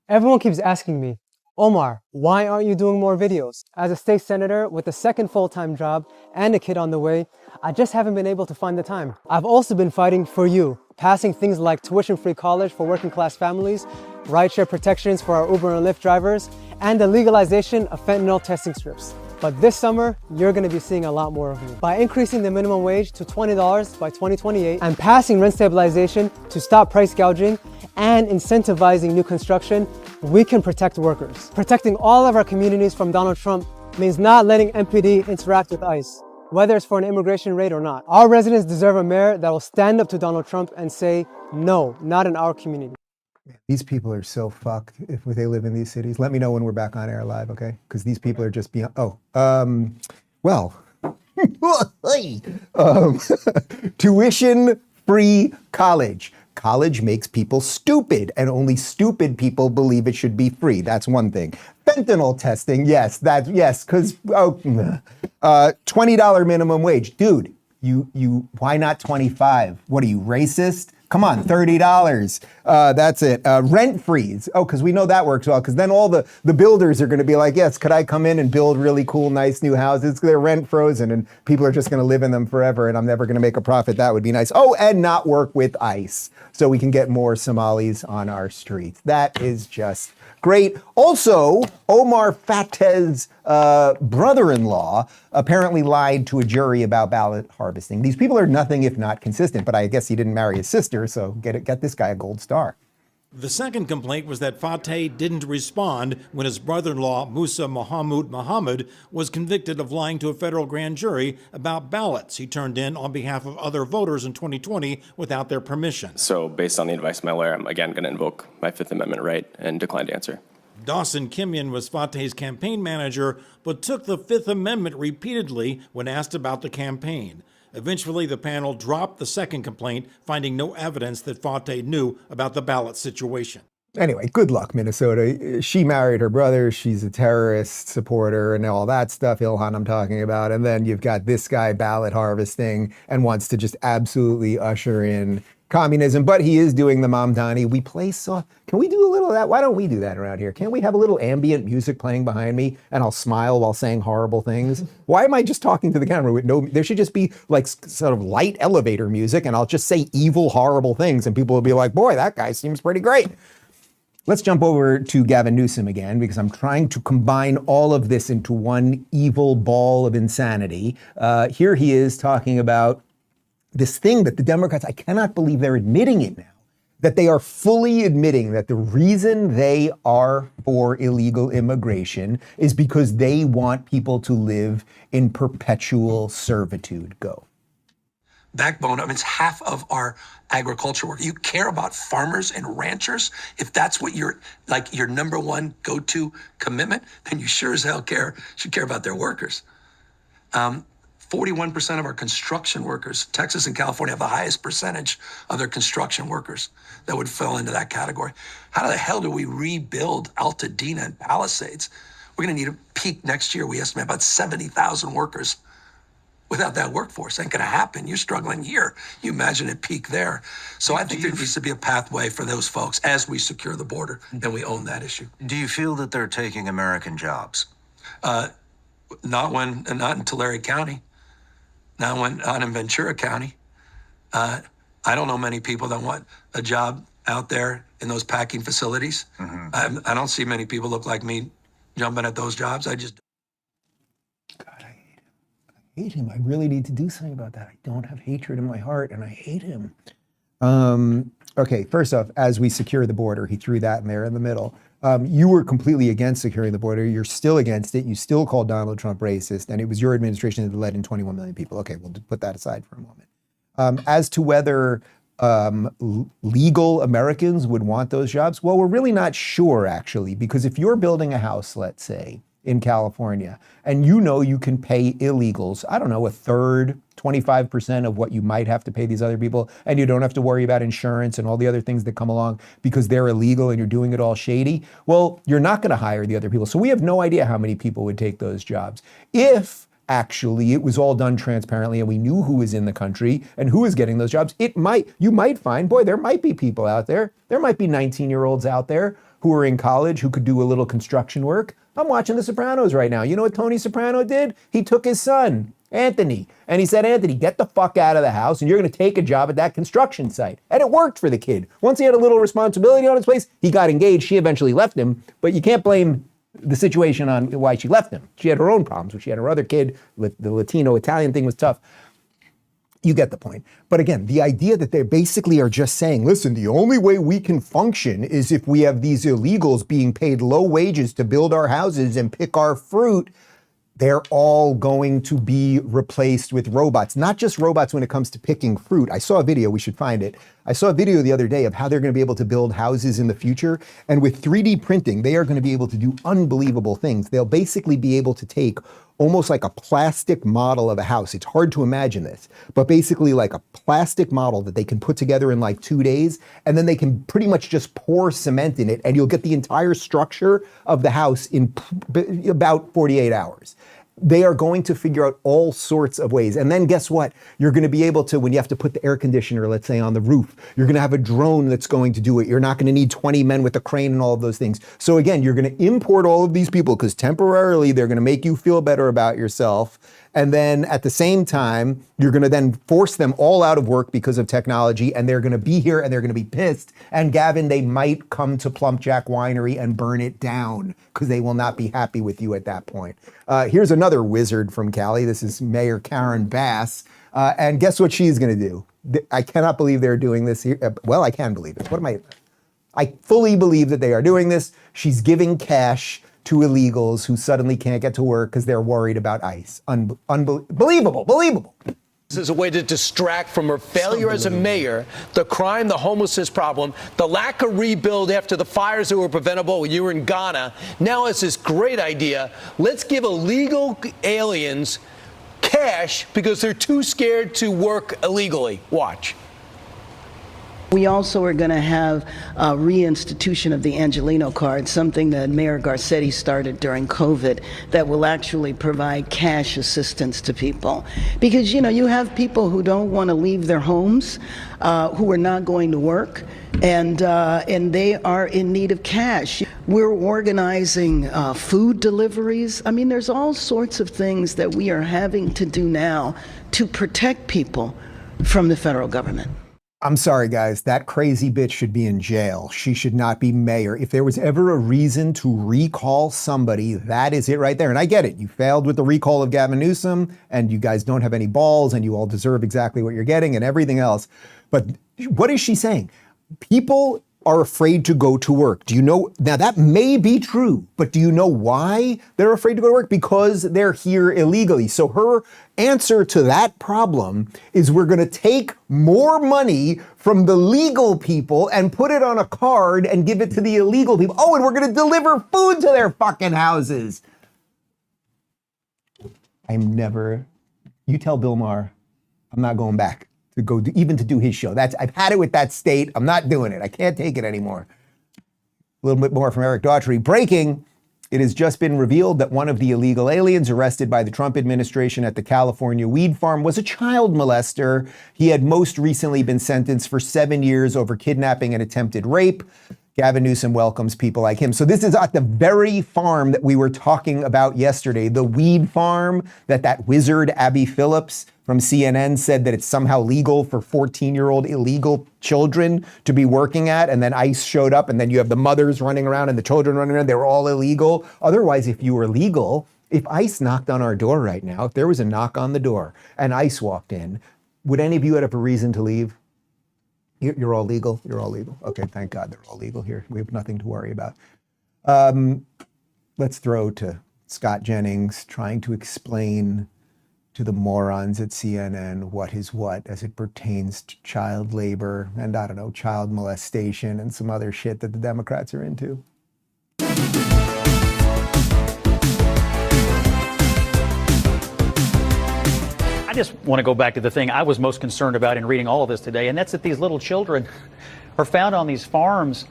Everyone keeps asking me, Omar, why aren't you doing more videos? As a state senator with a second full-time job and a kid on the way, I just haven't been able to find the time. I've also been fighting for you, passing things like tuition-free college for working-class families, rideshare protections for our Uber and Lyft drivers, and the legalization of fentanyl testing strips. But this summer, you're gonna be seeing a lot more of me. By increasing the minimum wage to $20 by 2028 and passing rent stabilization to stop price gouging and incentivizing new construction, we can protect workers. Protecting all of our communities from Donald Trump means not letting MPD interact with ICE, whether it's for an immigration raid or not. Our residents deserve a mayor that will stand up to Donald Trump and say, no, not in our community. These people are so fucked if they live in these cities. Let me know when we're back on air live, okay? Because these people are just beyond. Tuition-free college. College makes people stupid, and only stupid people believe it should be free. That's one thing. Fentanyl testing, yes, because $20 minimum wage, dude. You why not 25? What are you, racist? Come on, $30. That's it. Rent freeze. Oh, because we know that works well, because then all the builders are going to be like, yes, could I come in and build really cool, nice new houses? They're rent frozen and people are just going to live in them forever and I'm never going to make a profit. That would be nice. Oh, and not work with ICE so we can get more Somalis on our streets. That is just great. Also, Omar Fateh's brother-in-law apparently lied to a jury about ballot harvesting. These people are nothing if not consistent, but I guess he didn't marry his sister, so get this guy a gold star. The second complaint was that Fateh didn't respond when his brother-in-law, Musa Muhammad, was convicted of lying to a federal grand jury about ballots he turned in on behalf of other voters in 2020 without their permission. So based on the advice of my lawyer, I'm again going to invoke my Fifth Amendment right and decline to answer. Dawson Kimian was Fateh's campaign manager, but took the Fifth Amendment repeatedly when asked about the campaign. Eventually, the panel dropped the second complaint, finding no evidence that Fateh knew about the ballot situation. Anyway, good luck, Minnesota. She married her brother. She's a terrorist supporter and all that stuff, Ilhan I'm talking about. And then you've got this guy ballot harvesting and wants to just absolutely usher in communism, but he is doing the Mamdani. We play soft. Can we do a little of that? Why don't we do that around here? Can't we have a little ambient music playing behind me and I'll smile while saying horrible things? Why am I just talking to the camera with no, there should just be like sort of light elevator music and I'll just say evil, horrible things and people will be like, boy, that guy seems pretty great. Let's jump over to Gavin Newsom again, because I'm trying to combine all of this into one evil ball of insanity. Here he is talking about this thing that the Democrats, I cannot believe they're admitting it now, that they are fully admitting that the reason they are for illegal immigration is because they want people to live in perpetual servitude. Go. Backbone, I mean, it's half of our agriculture work. You care about farmers and ranchers. If that's what your number one go-to commitment, then you sure as hell should care about their workers. 41% of our construction workers, Texas and California have the highest percentage of their construction workers that would fall into that category. How the hell do we rebuild Altadena and Palisades? We're going to need a peak next year. We estimate about 70,000 workers. Without that workforce, ain't gonna happen. You're struggling here. You imagine a peak there. So I think there needs to be a pathway for those folks as we secure the border, and we own that issue. Do you feel that they're taking American jobs? Not in Tulare County, not in Ventura County. I don't know many people that want a job out there in those packing facilities. I don't see many people look like me jumping at those jobs. I just hate him. I really need to do something about that. I don't have hatred in my heart, and I hate him. Okay, first off, as we secure the border, he threw that in there in the middle. You were completely against securing the border. You're still against it. You still called Donald Trump racist, and it was your administration that led in 21 million people. Okay, we'll put that aside for a moment. As to whether legal Americans would want those jobs, well, we're really not sure, actually, because if you're building a house, let's say, in California, and you know you can pay illegals, I don't know, a third, 25% of what you might have to pay these other people, and you don't have to worry about insurance and all the other things that come along because they're illegal and you're doing it all shady, well, you're not going to hire the other people. So we have no idea how many people would take those jobs. If actually it was all done transparently and we knew who was in the country and who was getting those jobs, you might find, boy, there might be people out there. There might be 19-year-olds out there who are in college who could do a little construction work. I'm watching The Sopranos right now. You know what Tony Soprano did? He took his son, Anthony, and he said, Anthony, get the fuck out of the house and you're going to take a job at that construction site. And it worked for the kid. Once he had a little responsibility on his place, he got engaged. She eventually left him, but you can't blame the situation on why she left him. She had her own problems. She had her other kid. The Latino-Italian thing was tough. You get the point. But again, the idea that they basically are just saying, listen, the only way we can function is if we have these illegals being paid low wages to build our houses and pick our fruit, they're all going to be replaced with robots. Not just robots when it comes to picking fruit. I saw a video, we should find it. I saw a video the other day of how they're going to be able to build houses in the future. And with 3D printing, they are going to be able to do unbelievable things. They'll basically be able to take almost like a plastic model of a house. It's hard to imagine this, but basically like a plastic model that they can put together in like 2 days, and then they can pretty much just pour cement in it, and you'll get the entire structure of the house in about 48 hours. They are going to figure out all sorts of ways. And then guess what? You're going to be able to, when you have to put the air conditioner, let's say, on the roof, you're going to have a drone that's going to do it. You're not going to need 20 men with a crane and all of those things. So again, you're going to import all of these people because temporarily they're going to make you feel better about yourself. And then at the same time, you're going to then force them all out of work because of technology, and they're going to be here and they're going to be pissed. And Gavin, they might come to Plump Jack Winery and burn it down because they will not be happy with you at that point. Here's another wizard from Cali. This is Mayor Karen Bass. And guess what she's going to do? I cannot believe they're doing this here. Well, I can believe it. I fully believe that they are doing this. She's giving cash to illegals who suddenly can't get to work because they're worried about ICE. Believable. This is a way to distract from her failure as a mayor, the crime, the homelessness problem, the lack of rebuild after the fires that were preventable when you were in Ghana. Now it's this great idea. Let's give illegal aliens cash because they're too scared to work illegally. Watch. We also are going to have a reinstitution of the Angelino card, something that Mayor Garcetti started during COVID that will actually provide cash assistance to people. Because, you know, you have people who don't want to leave their homes, who are not going to work, and they are in need of cash. We're organizing food deliveries. I mean, there's all sorts of things that we are having to do now to protect people from the federal government. I'm sorry, guys, that crazy bitch should be in jail. She should not be mayor. If there was ever a reason to recall somebody, that is it right there. And I get it. You failed with the recall of Gavin Newsom, and you guys don't have any balls, and you all deserve exactly what you're getting and everything else. But what is she saying? People are afraid to go to work. Do you know, now that may be true, but do you know why they're afraid to go to work? Because they're here illegally. So her answer to that problem is we're gonna take more money from the legal people and put it on a card and give it to the illegal people. Oh, and we're gonna deliver food to their fucking houses. You tell Bill Maher, I'm not going back to go even to do his show. I've had it with that state. I'm not doing it. I can't take it anymore. A little bit more from Eric Daughtry. Breaking, it has just been revealed that one of the illegal aliens arrested by the Trump administration at the California weed farm was a child molester. He had most recently been sentenced for 7 years over kidnapping and attempted rape. Gavin Newsom welcomes people like him. So this is at the very farm that we were talking about yesterday, the weed farm that wizard Abby Phillips from CNN said that it's somehow legal for 14-year-old illegal children to be working at. And then ICE showed up, and then you have the mothers running around and the children running around. They were all illegal. Otherwise, if you were legal, if ICE knocked on our door right now, if there was a knock on the door and ICE walked in, would any of you have a reason to leave? You're all legal? You're all legal. Okay, thank God they're all legal here. We have nothing to worry about. Let's throw to Scott Jennings trying to explain to the morons at CNN what is what as it pertains to child labor and, I don't know, child molestation and some other shit that the Democrats are into. I just want to go back to the thing I was most concerned about in reading all of this today, and that's that these little children are found on these farms.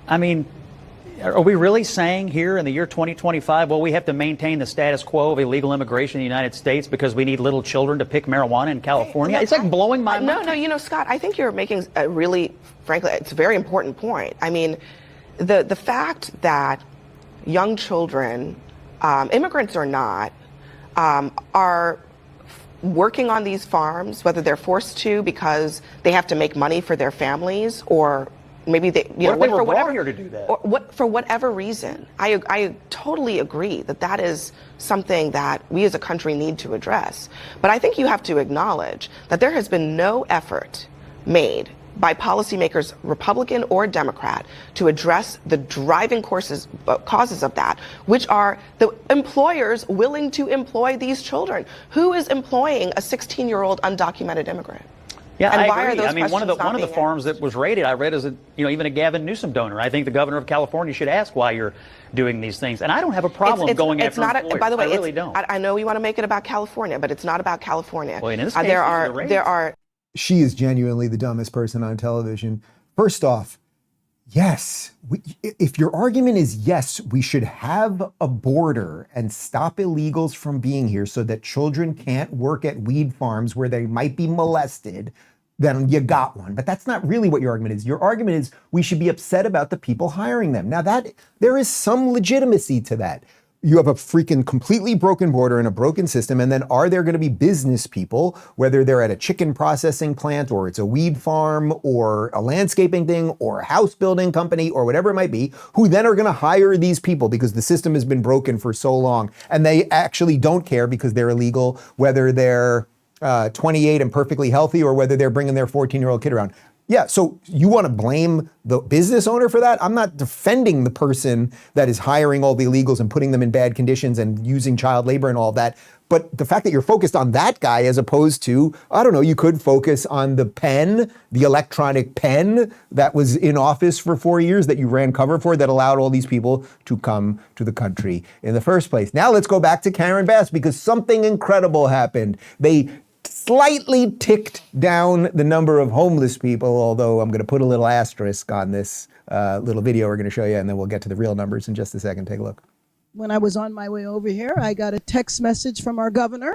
I mean, are we really saying here in the year 2025, well, we have to maintain the status quo of illegal immigration in the United States because we need little children to pick marijuana in California? It's like blowing my mind. No, Scott, I think you're making a really, frankly, it's a very important point. I mean, the fact that young children, immigrants or not, are working on these farms, whether they're forced to because they have to make money for their families, or maybe they, for whatever here to do that, or for whatever reason. I totally agree that is something that we as a country need to address. But I think you have to acknowledge that there has been no effort made by policymakers, Republican or Democrat, to address the driving causes of that, which are the employers willing to employ these children. Who is employing a 16-year-old undocumented immigrant? Yeah, and I why agree. Are those I mean, one of the farms that was raided, I read as even a Gavin Newsom donor. I think the governor of California should ask why you're doing these things. And I don't have a problem going after employers. By the way, I really don't. I know you want to make it about California, but it's not about California. Well, in this case, there are. She is genuinely the dumbest person on television. First off, yes, if your argument is yes, we should have a border and stop illegals from being here so that children can't work at weed farms where they might be molested, then you got one. But that's not really what your argument is. Your argument is we should be upset about the people hiring them. Now there is some legitimacy to that. You have a freaking completely broken border and a broken system, and then are there going to be business people, whether they're at a chicken processing plant or it's a weed farm or a landscaping thing or a house building company or whatever it might be, who then are going to hire these people because the system has been broken for so long, and they actually don't care because they're illegal, whether they're 28 and perfectly healthy or whether they're bringing their 14-year-old kid around. Yeah, so you want to blame the business owner for that? I'm not defending the person that is hiring all the illegals and putting them in bad conditions and using child labor and all that. But the fact that you're focused on that guy as opposed to, I don't know, you could focus on the pen, the electronic pen that was in office for 4 years that you ran cover for that allowed all these people to come to the country in the first place. Now let's go back to Karen Bass because something incredible happened. They slightly ticked down the number of homeless people, although I'm going to put a little asterisk on this little video we're going to show you, and then we'll get to the real numbers in just a second. Take a look. When I was on my way over here, I got a text message from our governor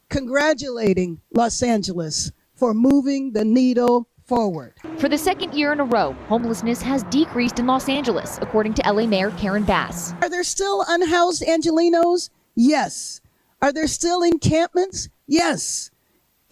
congratulating Los Angeles for moving the needle forward. For the second year in a row, homelessness has decreased in Los Angeles, according to LA Mayor Karen Bass. Are there still unhoused Angelenos? Yes. Are there still encampments? Yes.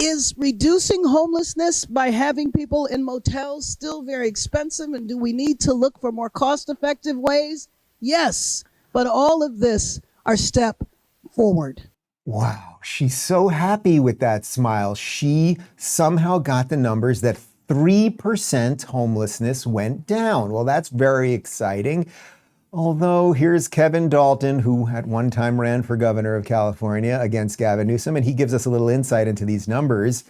Is reducing homelessness by having people in motels still very expensive? And do we need to look for more cost-effective ways? Yes. But all of this are step forward. Wow. She's so happy with that smile. She somehow got the numbers that 3% homelessness went down. Well, that's very exciting. Although here's Kevin Dalton, who at one time ran for governor of California against Gavin Newsom, and he gives us a little insight into these numbers.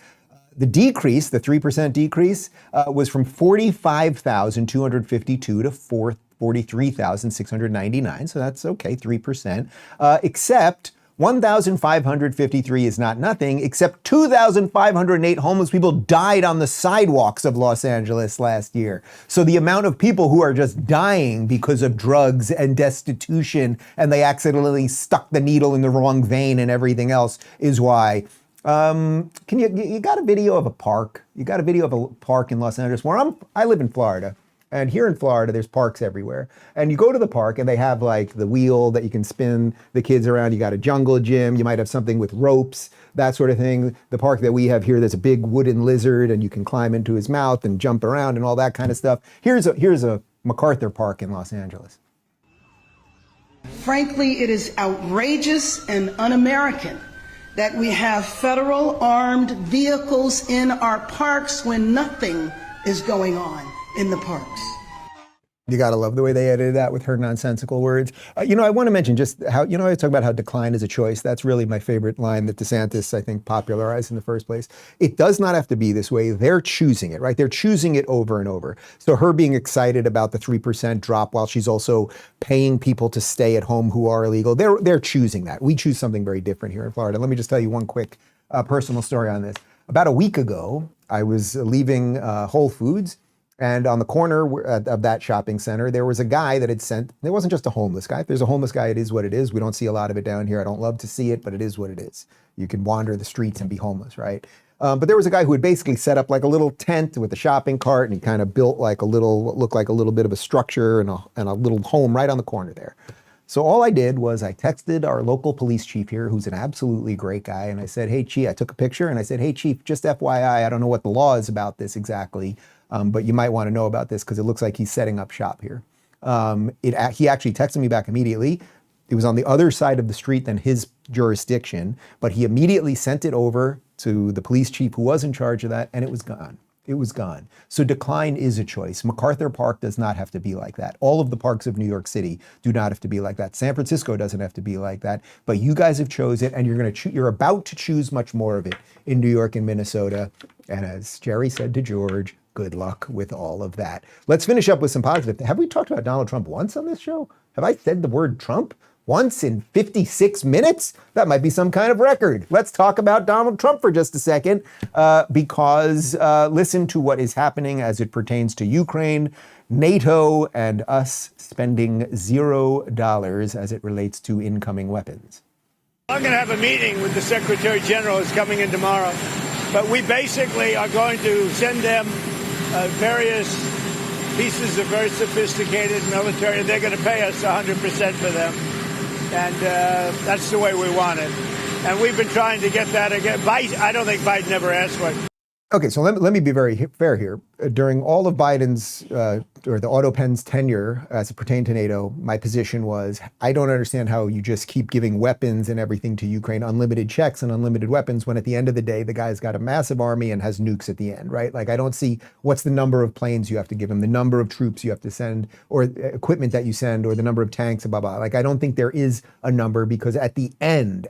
The decrease, the 3% decrease, was from 45,252 to 43,699. So that's okay, 3%. Except 1,553 is not nothing, except 2,508 homeless people died on the sidewalks of Los Angeles last year. So the amount of people who are just dying because of drugs and destitution, and they accidentally stuck the needle in the wrong vein and everything else, is why. You got a video of a park? You got a video of a park in Los Angeles where I live in Florida. And here in Florida, there's parks everywhere. And you go to the park and they have like the wheel that you can spin the kids around. You got a jungle gym. You might have something with ropes, that sort of thing. The park that we have here, there's a big wooden lizard and you can climb into his mouth and jump around and all that kind of stuff. Here's a MacArthur Park in Los Angeles. Frankly, it is outrageous and un-American that we have federal armed vehicles in our parks when nothing is going on in the parks. You gotta love the way they edited that with her nonsensical words. I want to mention just how, I talk about how decline is a choice. That's really my favorite line that DeSantis, I think, popularized in the first place. It does not have to be this way. They're choosing it, right? They're choosing it over and over. So her being excited about the 3% drop while she's also paying people to stay at home who are illegal, they're choosing that. We choose something very different here in Florida. Let me just tell you one quick personal story on this. About a week ago, I was leaving Whole Foods, and on the corner of that shopping center, there was a guy that had sent, it wasn't just a homeless guy. If there's a homeless guy, it is what it is. We don't see a lot of it down here. I don't love to see it, but it is what it is. You can wander the streets and be homeless, right? But there was a guy who had basically set up like a little tent with a shopping cart, and he kind of built like what looked like a little bit of a structure and a little home right on the corner there. So all I did was I texted our local police chief here, who's an absolutely great guy, and I said, hey, Chief, I took a picture, and I said, hey, Chief, just FYI, I don't know what the law is about this exactly, but you might want to know about this because it looks like he's setting up shop here. He actually texted me back immediately. It was on the other side of the street than his jurisdiction, but he immediately sent it over to the police chief who was in charge of that, and it was gone. It was gone. So decline is a choice. MacArthur Park does not have to be like that. All of the parks of New York City do not have to be like that. San Francisco doesn't have to be like that. But you guys have chosen it, and you're about to choose much more of it in New York and Minnesota. And as Jerry said to George, good luck with all of that. Let's finish up with some positive. Have we talked about Donald Trump once on this show? Have I said the word Trump once in 56 minutes? That might be some kind of record. Let's talk about Donald Trump for just a second, because listen to what is happening as it pertains to Ukraine, NATO, and us spending $0 as it relates to incoming weapons. I'm going to have a meeting with the Secretary General who's coming in tomorrow, but we basically are going to send them various pieces of very sophisticated military. They're going to pay us 100% for them. And that's the way we want it. And we've been trying to get that again. I don't think Biden ever asked for it. Okay, so let me be very fair here. During all of Biden's, or the Autopen's tenure as it pertained to NATO, my position was, I don't understand how you just keep giving weapons and everything to Ukraine, unlimited checks and unlimited weapons, when at the end of the day, the guy's got a massive army and has nukes at the end, right? Like, I don't see what's the number of planes you have to give him, the number of troops you have to send, or equipment that you send, or the number of tanks, blah, blah. Like, I don't think there is a number, because at the end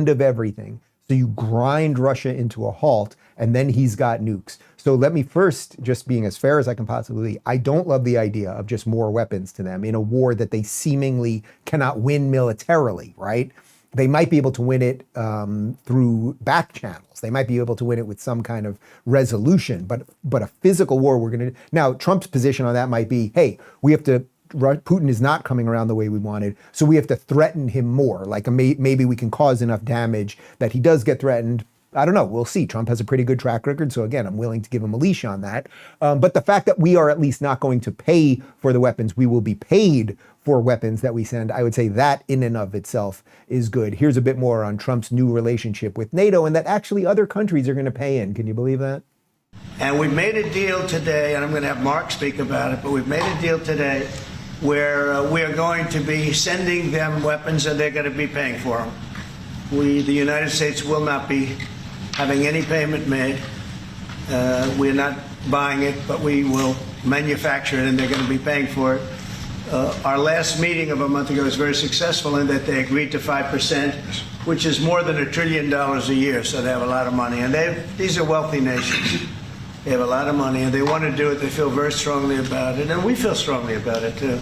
of everything, so you grind Russia into a halt, and then he's got nukes. So let me first, just being as fair as I can possibly be, I don't love the idea of just more weapons to them in a war that they seemingly cannot win militarily, right? They might be able to win it through back channels. They might be able to win it with some kind of resolution, but a physical war we're going to... Now, Trump's position on that might be, hey, we have to... Putin is not coming around the way we wanted, so we have to threaten him more. Like maybe we can cause enough damage that he does get threatened. I don't know. We'll see. Trump has a pretty good track record, so again, I'm willing to give him a leash on that. But the fact that we are at least not going to pay for the weapons, we will be paid for weapons that we send, I would say that in and of itself is good. Here's a bit more on Trump's new relationship with NATO, and that actually other countries are going to pay in. Can you believe that? And we've made a deal today, and I'm going to have Mark speak about it, but we've made a deal today where we are going to be sending them weapons and they're going to be paying for them. The United States will not be having any payment made. We're not buying it, but we will manufacture it, and they're going to be paying for it. Our last meeting of a month ago was very successful in that they agreed to 5%, which is more than $1 trillion a year, so they have a lot of money. And these are wealthy nations. They have a lot of money, and they want to do it. They feel very strongly about it, and we feel strongly about it, too.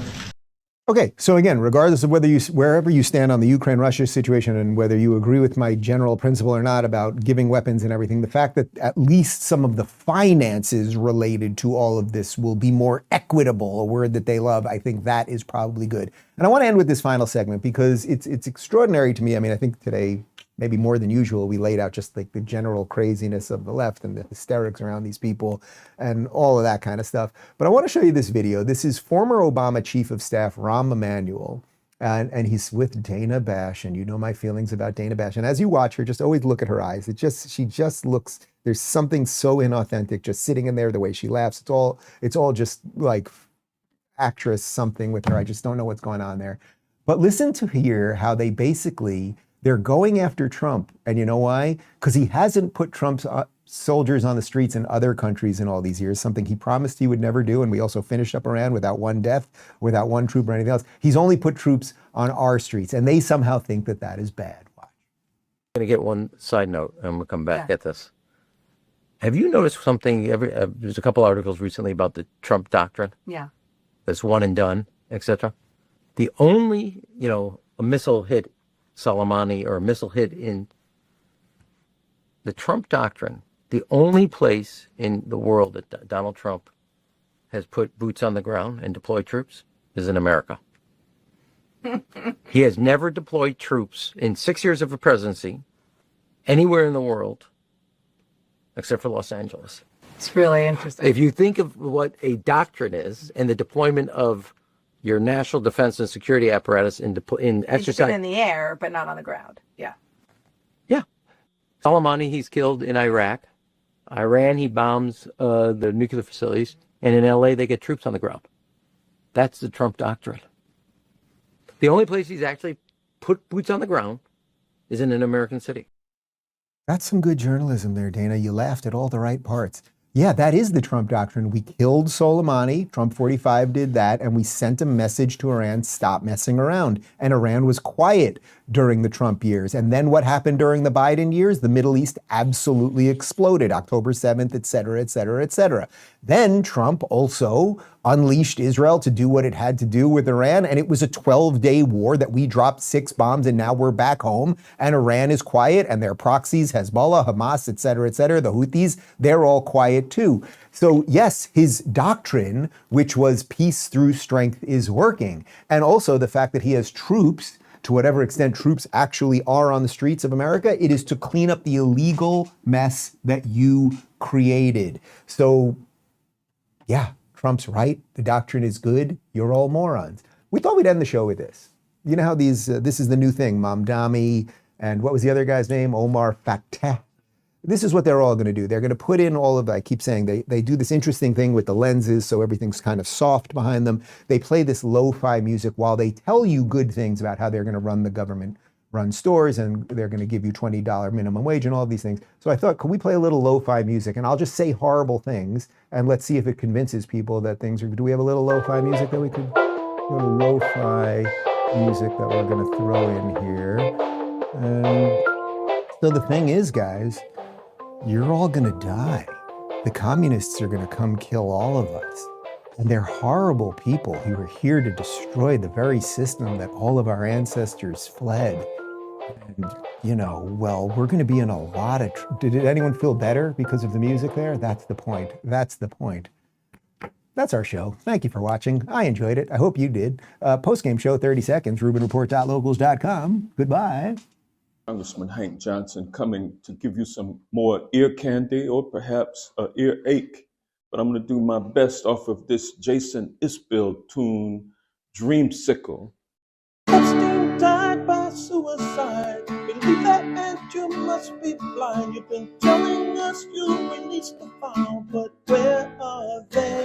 Okay, so again, regardless of wherever you stand on the Ukraine-Russia situation and whether you agree with my general principle or not about giving weapons and everything, the fact that at least some of the finances related to all of this will be more equitable, a word that they love, I think that is probably good. And I want to end with this final segment because it's extraordinary to me. I mean, I think today, maybe more than usual, we laid out just like the general craziness of the left and the hysterics around these people and all of that kind of stuff. But I want to show you this video. This is former Obama Chief of Staff Rahm Emanuel, and he's with Dana Bash, and you know my feelings about Dana Bash. And as you watch her, just always look at her eyes. She just looks, there's something so inauthentic just sitting in there, the way she laughs. It's all just like actress something with her. I just don't know what's going on there. But listen to hear how they basically, they're going after Trump. And you know why? Because he hasn't put Trump's soldiers on the streets in other countries in all these years, something he promised he would never do. And we also finished up Iran without one death, without one troop or anything else. He's only put troops on our streets. And they somehow think that that is bad. Watch. I'm going to get one side note, and we'll come back at this. Have you noticed something? There's a couple articles recently about the Trump doctrine. Yeah. That's one and done, etc. The only, a missile hit Soleimani or a missile hit in the Trump doctrine, the only place in the world that Donald Trump has put boots on the ground and deployed troops is in America. He has never deployed troops in 6 years of a presidency anywhere in the world except for Los Angeles. It's really interesting. If you think of what a doctrine is and the deployment of your national defense and security apparatus in exercise in the air, but not on the ground. Yeah. Yeah. Soleimani, he's killed in Iraq. Iran, he bombs the nuclear facilities. And in LA, they get troops on the ground. That's the Trump doctrine. The only place he's actually put boots on the ground is in an American city. That's some good journalism there, Dana. You laughed at all the right parts. Yeah, that is the Trump doctrine. We killed Soleimani. Trump 45 did that. And we sent a message to Iran, stop messing around. And Iran was quiet during the Trump years. And then what happened during the Biden years? The Middle East absolutely exploded. October 7th, et cetera, et cetera, et cetera. Then Trump also unleashed Israel to do what it had to do with Iran. And it was a 12-day war that we dropped 6 bombs and now we're back home. And Iran is quiet and their proxies, Hezbollah, Hamas, et cetera, the Houthis, they're all quiet too. So yes, his doctrine, which was peace through strength, is working. And also the fact that he has troops, to whatever extent troops actually are on the streets of America, it is to clean up the illegal mess that you created. So yeah, Trump's right. The doctrine is good. You're all morons. We thought we'd end the show with this. You know how this is the new thing, Mamdani, and what was the other guy's name? Omar Fattah. This is what they're all going to do. They're going to put in all of, I keep saying, they do this interesting thing with the lenses, so everything's kind of soft behind them. They play this lo-fi music while they tell you good things about how they're going to run the government, run stores, and they're going to give you $20 minimum wage and all of these things. So I thought, could we play a little lo-fi music? And I'll just say horrible things, and let's see if it convinces people that things are, do we have a little lo-fi music that we could, a little lo-fi music that we're going to throw in here. And so the thing is, guys, you're all going to die. The communists are going to come kill all of us. And they're horrible people who are here to destroy the very system that all of our ancestors fled. And, well, we're going to be in a lot of... Did anyone feel better because of the music there? That's the point. That's the point. That's our show. Thank you for watching. I enjoyed it. I hope you did. Post-game show, 30 seconds, RubinReport.locals.com. Goodbye. Congressman Hank Johnson coming to give you some more ear candy or perhaps an ear ache. But I'm going to do my best off of this Jason Isbell tune, Dreamsicle. Epstein died by suicide. Believe that and you must be blind. You've been telling us you released the file, but where are they?